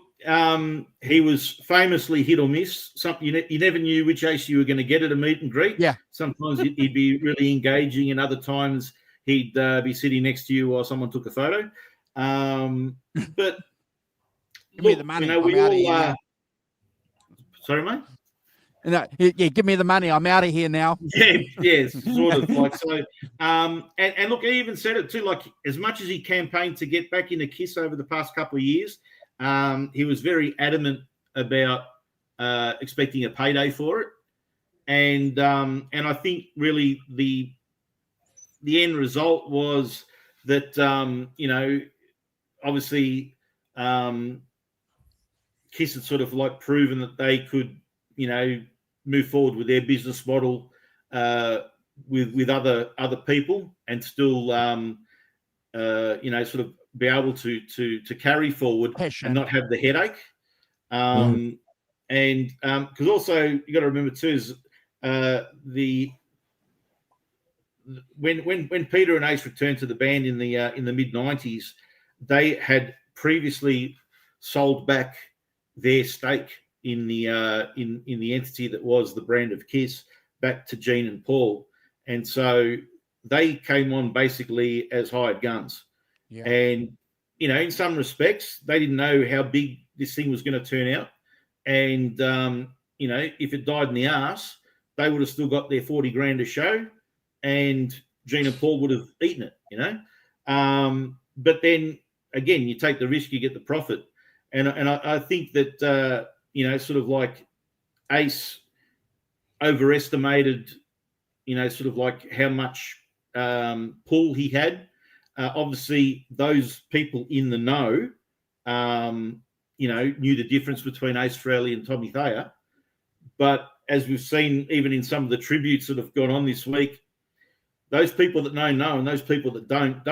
he was famously hit or miss. You never knew which Ace you were going to get at a meet and greet. Yeah. Sometimes he'd be really engaging, and other times he'd be sitting next to you while someone took a photo. But give me the money. I'm out of here now. Sorry, mate? No, yeah, give me the money. I'm out of here now. Yeah, sort of like so. And look, he even said it too. Like, as much as he campaigned to get back into Kiss over the past couple of years, he was very adamant about expecting a payday for it. And I think really the end result was that obviously Kiss had sort of like proven that they could move forward with their business model with other people and still sort of be able to carry forward Passion. and not have the headache. And because also you got to remember too is when Peter and Ace returned to the band in the mid-90s, they had previously sold back their stake in the entity that was the brand of Kiss back to Gene and Paul, and so they came on basically as hired guns. Yeah. And in some respects, they didn't know how big this thing was going to turn out, and if it died in the arse, they would have still got their 40 grand a show, and Gene and Paul would have eaten it. But then again, you take the risk, you get the profit, and I think that sort of like Ace overestimated, sort of like how much pull he had. Obviously, those people in the know, knew the difference between Ace Frehley and Tommy Thayer. But as we've seen, even in some of the tributes that have gone on this week, those people that know, and those people that don't.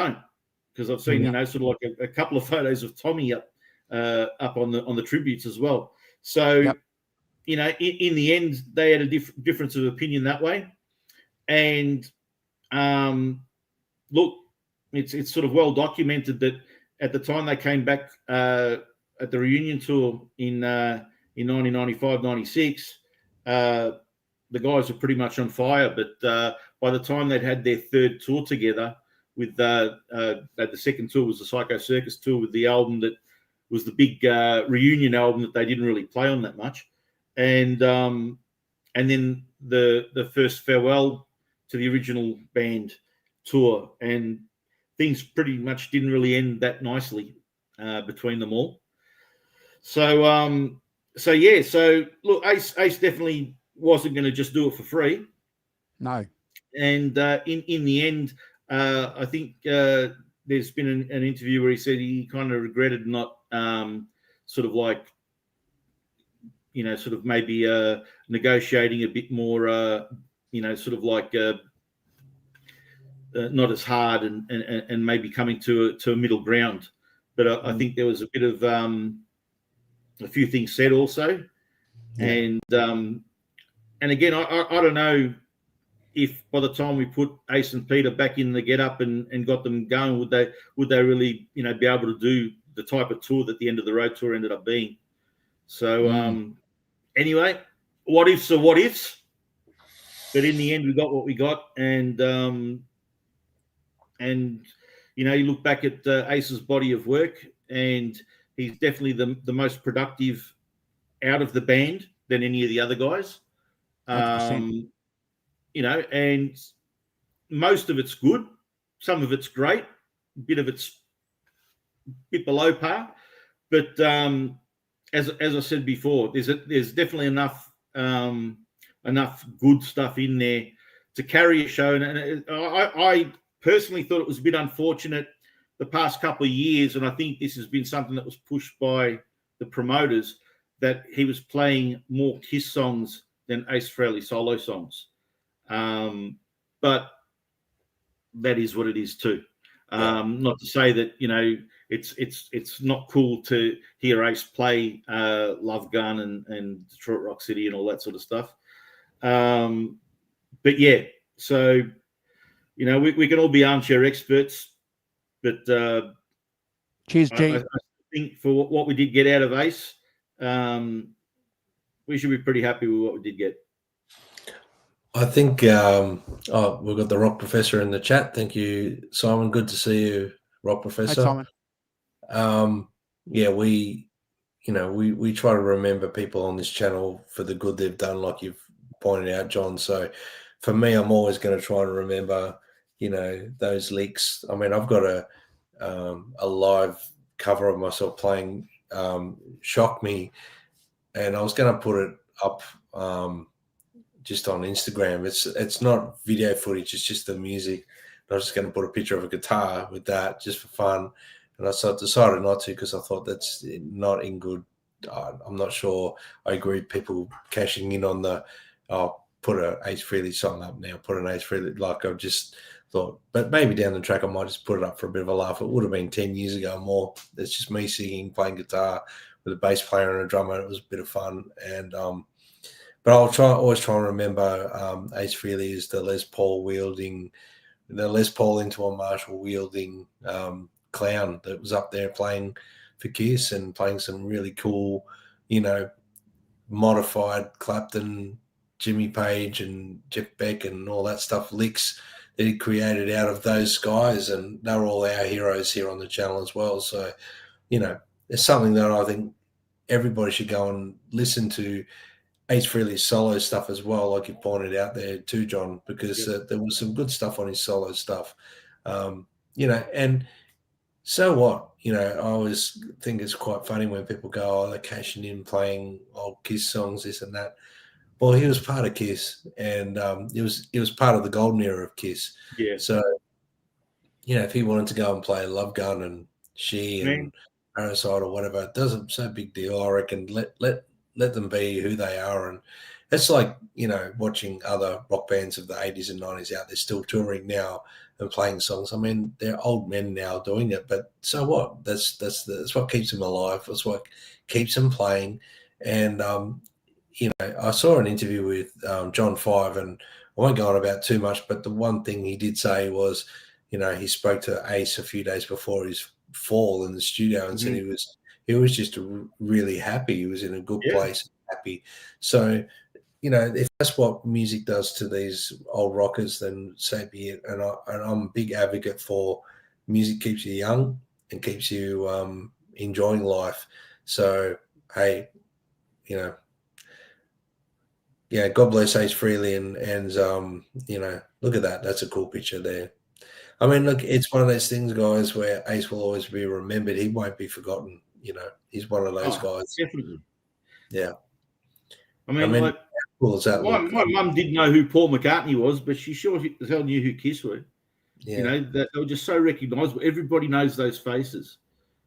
Because I've seen, sort of like a couple of photos of Tommy up on the tributes as well. So, in the end, they had a difference of opinion that way. And look, it's sort of well documented that at the time they came back at the reunion tour in 1995, 96, the guys were pretty much on fire. But by the time they'd had their third tour together, with the second tour was the Psycho Circus tour with the album that was the big reunion album that they didn't really play on that much, and then the first farewell to the original band tour, and things pretty much didn't really end that nicely between them all. So look, Ace definitely wasn't going to just do it for free. No. And in the end, I think there's been an interview where he said he kind of regretted not sort of like, sort of maybe negotiating a bit more, sort of like not as hard and maybe coming to a middle ground. But I think there was a bit of a few things said also. Yeah. And again, I don't know if by the time we put Ace and Peter back in the Get Up and got them going, would they really, be able to do the type of tour that the End of the Road tour ended up being? So anyway, what ifs are what ifs. But in the end, we got what we got, and you look back at Ace's body of work, and he's definitely the most productive out of the band than any of the other guys. And most of it's good, some of it's great, a bit of it's a bit below par. But as I said before, there's definitely enough good stuff in there to carry a show. And I personally thought it was a bit unfortunate the past couple of years, and I think this has been something that was pushed by the promoters, that he was playing more Kiss songs than Ace Frehley solo songs. But that is what it is too. Not to say that, it's not cool to hear Ace play Love Gun and Detroit Rock City and all that sort of stuff. But yeah, so, we can all be armchair experts, but cheers, G. I think for what we did get out of Ace, we should be pretty happy with what we did get. I think we've got the Rock Professor in the chat. Thank you, Simon. Good to see you, Rock Professor. Hey, Simon. We try to remember people on this channel for the good they've done, like you've pointed out, John. So for me, I'm always going to try and remember, those leaks. I mean, I've got a live cover of myself playing Shock Me, and I was going to put it up just on Instagram. It's not video footage, it's just the music. I was just going to put a picture of a guitar with that just for fun, and I decided not to because I thought that's not in good. I'm not sure I agree with people cashing in on the put an Ace Frehley song up now, put an Ace Frehley, like I've just thought, but maybe down the track I might just put it up for a bit of a laugh. It would have been 10 years ago or more. It's just me singing, playing guitar with a bass player and a drummer. It was a bit of fun. And but always try and remember Ace Frehley is the Les Paul into a Marshall wielding clown that was up there playing for Kiss and playing some really cool, modified Clapton, Jimmy Page and Jeff Beck and all that stuff, licks that he created out of those guys, and they're all our heroes here on the channel as well. So, it's something that I think everybody should go and listen to Ace Frehley's solo stuff as well, like you pointed out there too, John, because there was some good stuff on his solo stuff, and so what? I always think it's quite funny when people go, oh, they're cashing in playing old Kiss songs, this and that. Well, he was part of Kiss, and he was part of the golden era of Kiss. Yeah. So, if he wanted to go and play Love Gun and She and Parasite or whatever, it doesn't so big deal. I reckon let them be who they are, and it's like watching other rock bands of the 80s and 90s out there still touring now and playing songs. I mean, they're old men now doing it, but so what? That's what keeps them alive. That's what keeps them playing, and I saw an interview with John Five, and I won't go on about too much, but the one thing he did say was, he spoke to Ace a few days before his fall in the studio and said he was just really happy. He was in a good place, happy. So, if that's what music does to these old rockers, then so be it. And I'm a big advocate for music keeps you young and keeps you enjoying life. So, hey, God bless Ace Frehley and look at that. That's a cool picture there. I mean, look, it's one of those things, guys, where Ace will always be remembered. He won't be forgotten. He's one of those guys. Definitely. Yeah. I mean like, how cool is that? My mum didn't know who Paul McCartney was, but she sure as hell knew who Kiss were. Yeah. That they were just so recognisable. Everybody knows those faces.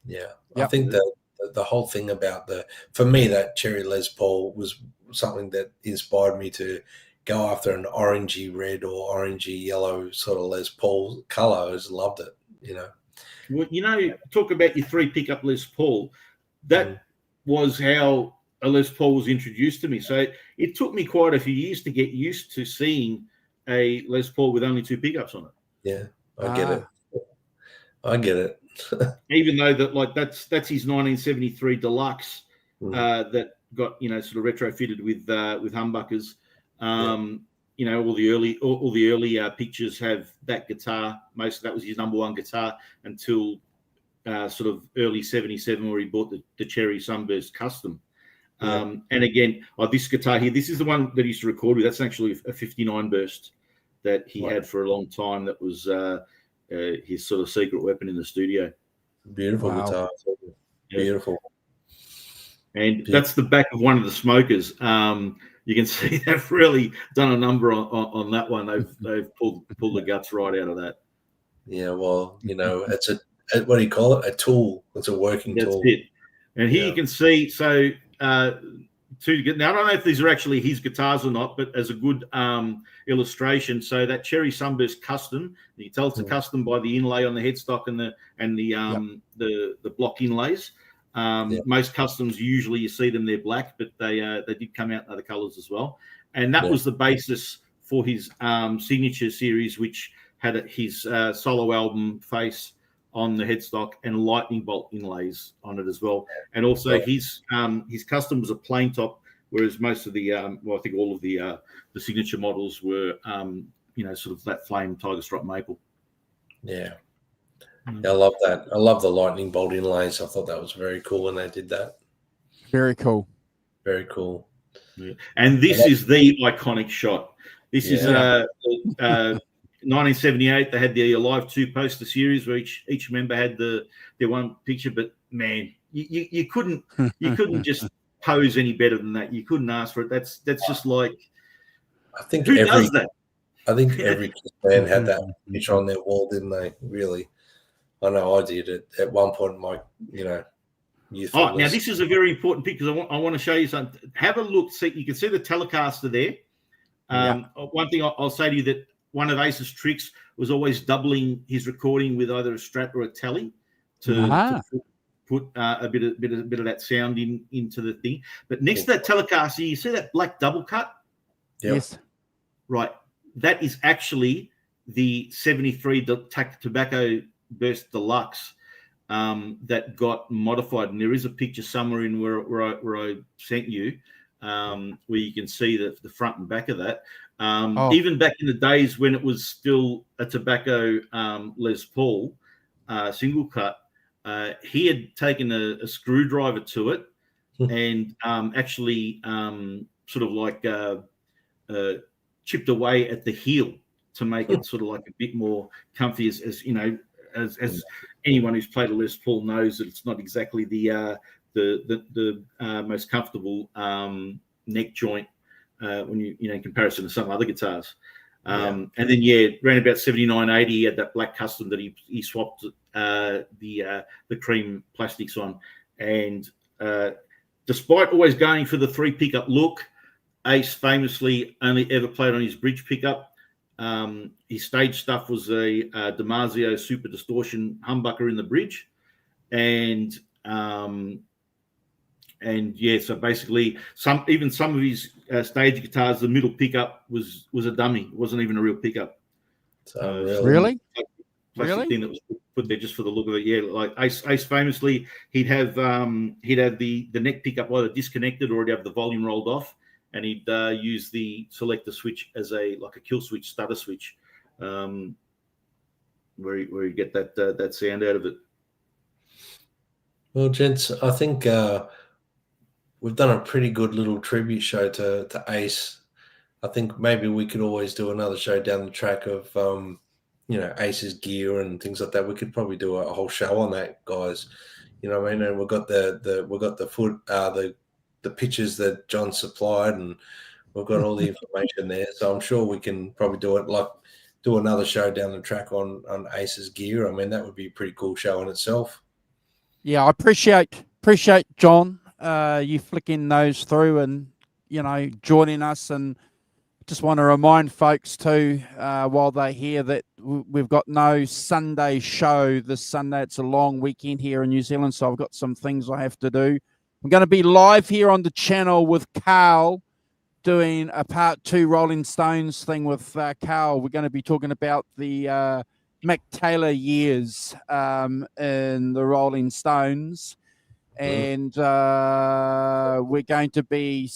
Yeah. Yep. I think that the whole thing about for me, that Cherry Les Paul was something that inspired me to go after an orangey red or orangey yellow sort of Les Paul colour. I just loved it, Well, talk about your 3 pickup Les Paul. That was how a Les Paul was introduced to me. So it took me quite a few years to get used to seeing a Les Paul with only 2 pickups on it. Yeah, I get it. Even though that's his 1973 Deluxe that got sort of retrofitted with humbuckers. All the early pictures have that guitar. Most of that was his number 1 guitar until sort of early 77, where he bought the Cherry Sunburst Custom. And again, this guitar here, this is the one that he used to record with. That's actually a 59 burst that he had for a long time. That was his sort of secret weapon in the studio. Beautiful guitar. Beautiful. And that's the back of one of the smokers. You can see they've really done a number on that one. They've pulled the guts right out of that. Yeah, well, it's what do you call it? A tool. It's a working tool. That's it. And here you can see, so now I don't know if these are actually his guitars or not, but as a good illustration, so that Cherry Sunburst Custom, you can tell it's a custom by the inlay on the headstock and the block inlays. Most customs, usually you see them, they're black, but they did come out in other colors as well. And that was the basis for his signature series, which had his solo album face on the headstock and lightning bolt inlays on it as well. And also his custom was a plain top, whereas most of the I think all of the signature models were sort of that flame tiger stripe maple. Yeah. I love that. I love the lightning bolt inlays. I thought that was very cool when they did that. Very cool. Very cool. Yeah. And this is the iconic shot. This is 1978. They had the Alive 2 poster series where each member had their one picture. But man, you couldn't just pose any better than that. You couldn't ask for it. That's just like, I think who does that? I think every band had that picture on their wall, didn't they? Really. I know I did it at one point in my, youth. Now this is a very important pic because I want to show you something. Have a look. See, you can see the Telecaster there. One thing I'll say to you that one of Ace's tricks was always doubling his recording with either a Strat or a Tele to put a bit of that sound into the thing. But next to that Telecaster, you see that black double cut? Yep. Yes. Right. That is actually the 73 Tobacco Burst Deluxe that got modified. And there is a picture somewhere in where I sent you where you can see the front and back of that. Even back in the days when it was still a Tobacco Les Paul single cut, he had taken a screwdriver to it and actually sort of like chipped away at the heel to make it sort of like a bit more comfy. As you know, as anyone who's played a Les Paul knows, that it's not exactly the most comfortable neck joint when you in comparison to some other guitars. And then around about 79-80, he had that black custom that he swapped the cream plastics on. And despite always going for the 3 pickup look, Ace famously only ever played on his bridge pickup. His stage stuff was a DiMarzio Super Distortion humbucker in the bridge, and so basically some of his stage guitars, the middle pickup was a dummy. It wasn't even a real pickup. Really? Plastic thing that was put there just for the look of it. Yeah, like Ace famously, he'd have the neck pickup either disconnected or he'd have the volume rolled off, and he'd use the selector switch as a kill switch, stutter switch, where you get that sound out of it. Well, gents, I think we've done a pretty good little tribute show to Ace. I think maybe we could always do another show down the track of Ace's gear and things like that. We could probably do a whole show on that, guys. You know what I mean? And we've got the pictures that John supplied, and we've got all the information there. So I'm sure we can probably do another show down the track on Ace's gear. I mean, that would be a pretty cool show in itself. Yeah, I appreciate John, you flicking those through and joining us, and just want to remind folks too, while they're here, that we've got no Sunday show this Sunday. It's a long weekend here in New Zealand, so I've got some things I have to do. I'm going to be live here on the channel with Carl, doing a part 2 Rolling Stones thing with Carl. We're going to be talking about the Mick Taylor years in the Rolling Stones, and we're going to be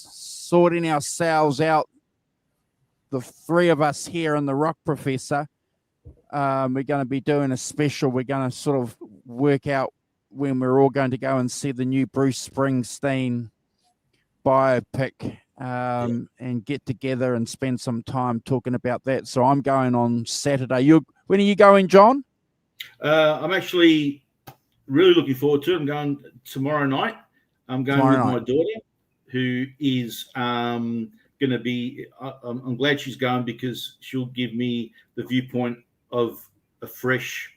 sorting ourselves out, the 3 of us here in the Rock Professor. We're going to be doing a special. We're going to sort of work out when we're all going to go and see the new Bruce Springsteen biopic, and get together and spend some time talking about that. So I'm going on Saturday. When are you going, John? I'm actually really looking forward to it. I'm going tomorrow night. I'm going with my daughter, who is going to be, I'm glad she's going because she'll give me the viewpoint of a fresh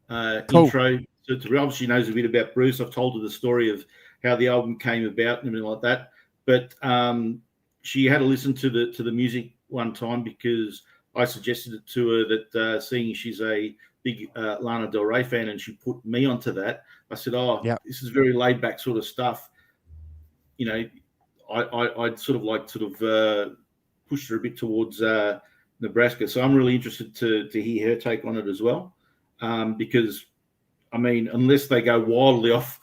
intro. So obviously knows a bit about Bruce. I've told her the story of how the album came about and everything like that. But she had to listen to the music one time because I suggested it to her that seeing she's a big Lana Del Rey fan, and she put me onto that. I said, this is very laid back sort of stuff. I'd sort of pushed her a bit towards Nebraska. So I'm really interested to hear her take on it as well, because I mean, unless they go wildly off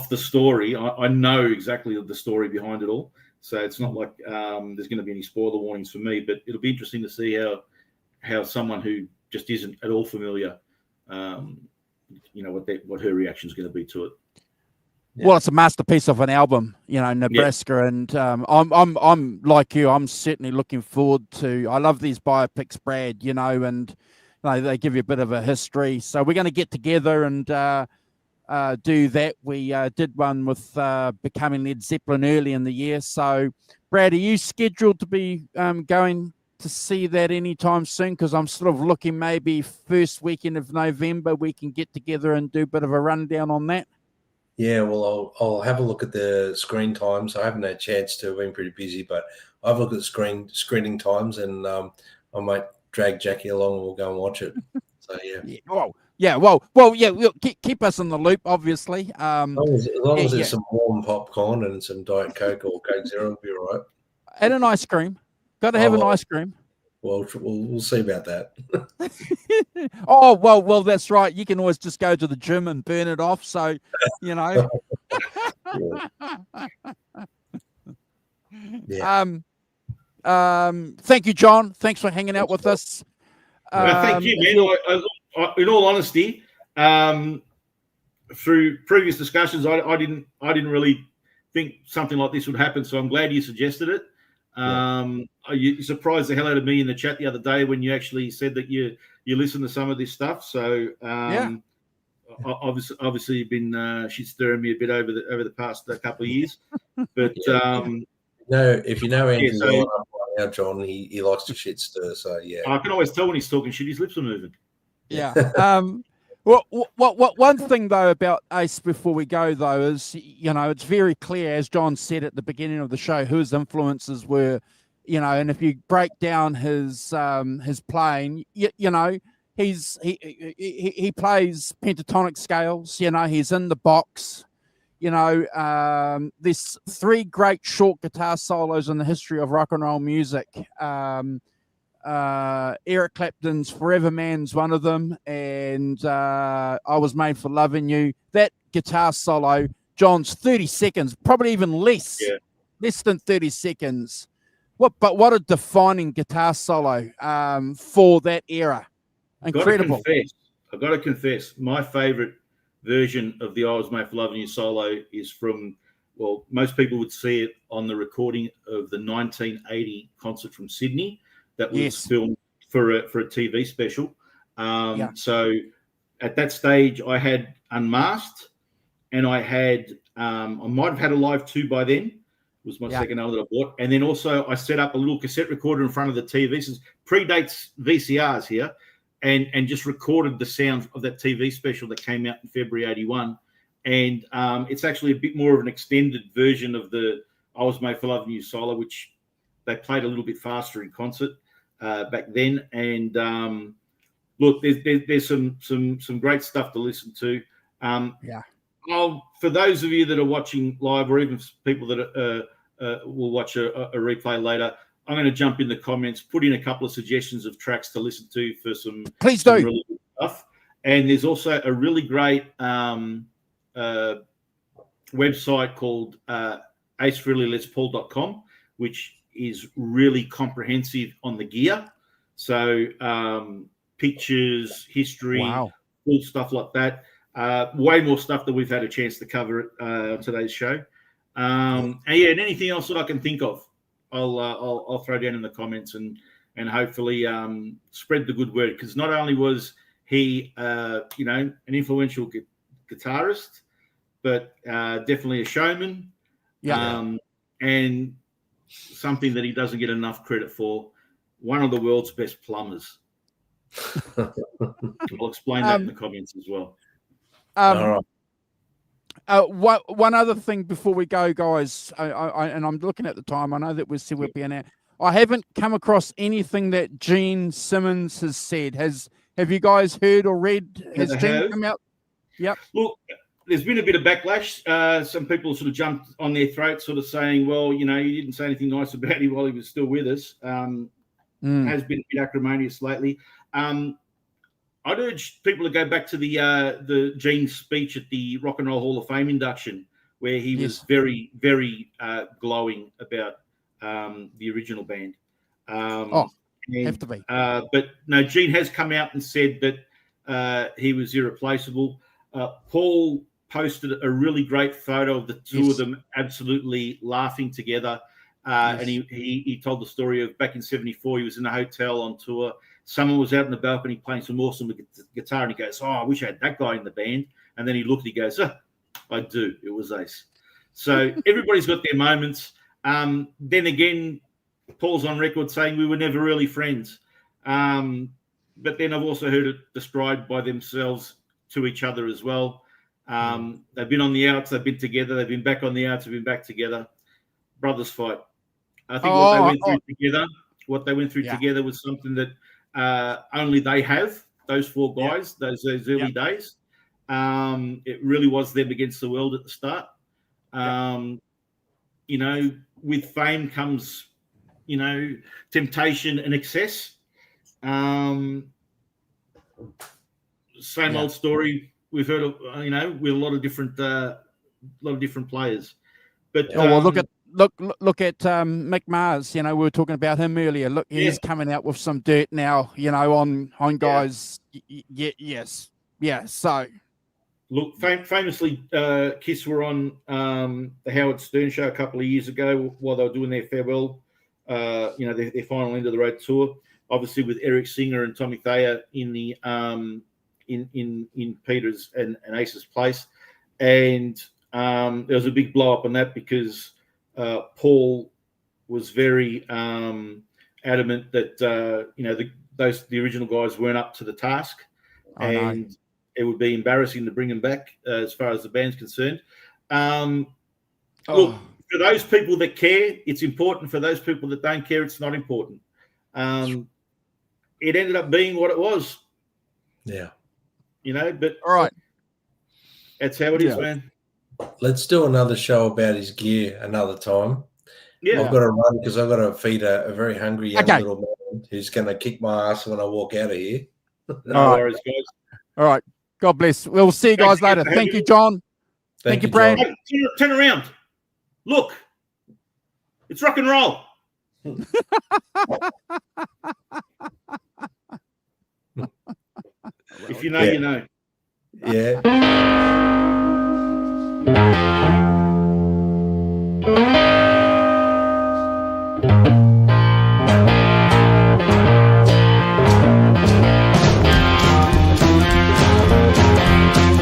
the story, I know exactly the story behind it all. So it's not like there's going to be any spoiler warnings for me, but it'll be interesting to see how someone who just isn't at all familiar, what her reaction is going to be to it. Yeah. Well, it's a masterpiece of an album, Nebraska, and I'm like you. I'm certainly looking forward to. I love these biopics, Brad. And they give you a bit of a history. So we're going to get together and do that. We did one with Becoming Led Zeppelin early in the year. So, Brad, are you scheduled to be going to see that anytime soon? Because I'm sort of looking maybe first weekend of November we can get together and do a bit of a rundown on that. Yeah, well, I'll have a look at the screen times. I haven't had a chance to. I've been pretty busy, but I've looked at screening times, and I might drag Jackie along and we'll go and watch it. So We'll keep us in the loop, obviously. As long as there's some warm popcorn and some Diet Coke or Coke Zero, it'll be all right. And an ice cream. Got to have an ice cream. Well, we'll see about that. well, that's right. You can always just go to the gym and burn it off. So, you know. Thank you, John. Thanks for hanging out with us. Thank you, man. In all honesty, through previous discussions, I didn't really think something like this would happen. So I'm glad you suggested it. You surprised the hell out of me in the chat the other day when you actually said that you listen to some of this stuff. So obviously you've been shit stirring me a bit over the past couple of years. But if you know Andrew now, John, he likes to shit stir. So yeah, I can always tell when he's talking shit. His lips are moving. Yeah. One thing though about Ace before we go though is, you know, it's very clear, as John said at the beginning of the show, who his influences were, you know, and if you break down his playing, you know, he plays pentatonic scales, you know, he's in the box, you know, there's 3 great short guitar solos in the history of rock and roll music. Eric Clapton's Forever Man's one of them, and I Was Made for Loving You. That guitar solo, John's 30 seconds, probably even less than 30 seconds. What a defining guitar solo for that era. Incredible. I've got to confess, my favorite version of the I Was Made for Loving You solo is from, well, most people would see it on the recording of the 1980 concert from Sydney that was filmed for a TV special. So at that stage, I had Unmasked, and I had I might have had Alive 2 by then. It was my second album that I bought. And then also I set up a little cassette recorder in front of the TV. This predates VCRs here, and just recorded the sound of that TV special that came out in February 81. And it's actually a bit more of an extended version of the I Was Made for Loving You solo, which they played a little bit faster in concert back then. And look, there's some great stuff to listen to. For those of you that are watching live, or even people that will watch a replay later, I'm going to jump in the comments, put in a couple of suggestions of tracks to listen to for some really good stuff. And there's also a really great website called acefreelyletspaul.com, which is really comprehensive on the gear. So pictures, history, cool stuff like that. Way more stuff that we've had a chance to cover on today's show. And anything else that I can think of, I'll throw down in the comments and hopefully spread the good word, because not only was he an influential guitarist, but definitely a showman, and something that he doesn't get enough credit for, one of the world's best plumbers. I'll explain that in the comments as well. All right. One other thing before we go, guys, and I'm looking at the time. I know that we're being out. I haven't come across anything that Gene Simmons has said. Have you guys heard or read? Has Gene come out? Yep. Look, there's been a bit of backlash. Some people sort of jumped on their throat, sort of saying, well, you didn't say anything nice about him while he was still with us. Has been a bit acrimonious lately. I'd urge people to go back to the Gene speech at the Rock and Roll Hall of Fame induction, where he was very, very glowing about the original band. Have to be. But no, Gene has come out and said that he was irreplaceable. Paul posted a really great photo of the two of them absolutely laughing together. And he told the story of back in '74, he was in a hotel on tour. Someone was out in the balcony playing some awesome guitar, and he goes, I wish I had that guy in the band. And then he looked, he goes, I do. It was Ace. So everybody's got their moments. Then again, Paul's on record saying we were never really friends. But then I've also heard it described by themselves to each other as well. They've been on the outs, they've been together, they've been back on the outs, they've been back together. Brothers fight. I think what they Oh, went through together, Yeah. together was something that only they have. Those four Yeah. guys, those early days. It really was them against the world at the start. You know, with fame comes, you know, temptation and excess. Same old story. We've heard of, you know, with a lot of different players. But Oh well, look at Mick Mars. You know, we were talking about him earlier. Look, he's coming out with some dirt now. You know, on guys. Yes. So look, famously, Kiss were on the Howard Stern show a couple of years ago while they were doing their farewell. You know, their final end of the road tour. Obviously, with Eric Singer and Tommy Thayer in the in Peter's and Ace's place, and there was a big blow up on that because Paul was very adamant that you know the original guys weren't up to the task, and it would be embarrassing to bring them back as far as the band's concerned. Look, for those people that care, it's important. For those people that don't care, it's not important. It ended up being what it was. Yeah. You know, but all right. That's how it is, man. Let's do another show about his gear another time. Yeah. I've got to run because I've got to feed a very hungry young little man who's going to kick my ass when I walk out of here. No worries, guys. All right. God bless. We'll see you guys later. Thank you, John. Thank you, Brad. Hey, turn around. Look. It's rock and roll. If you know, you know. Yeah.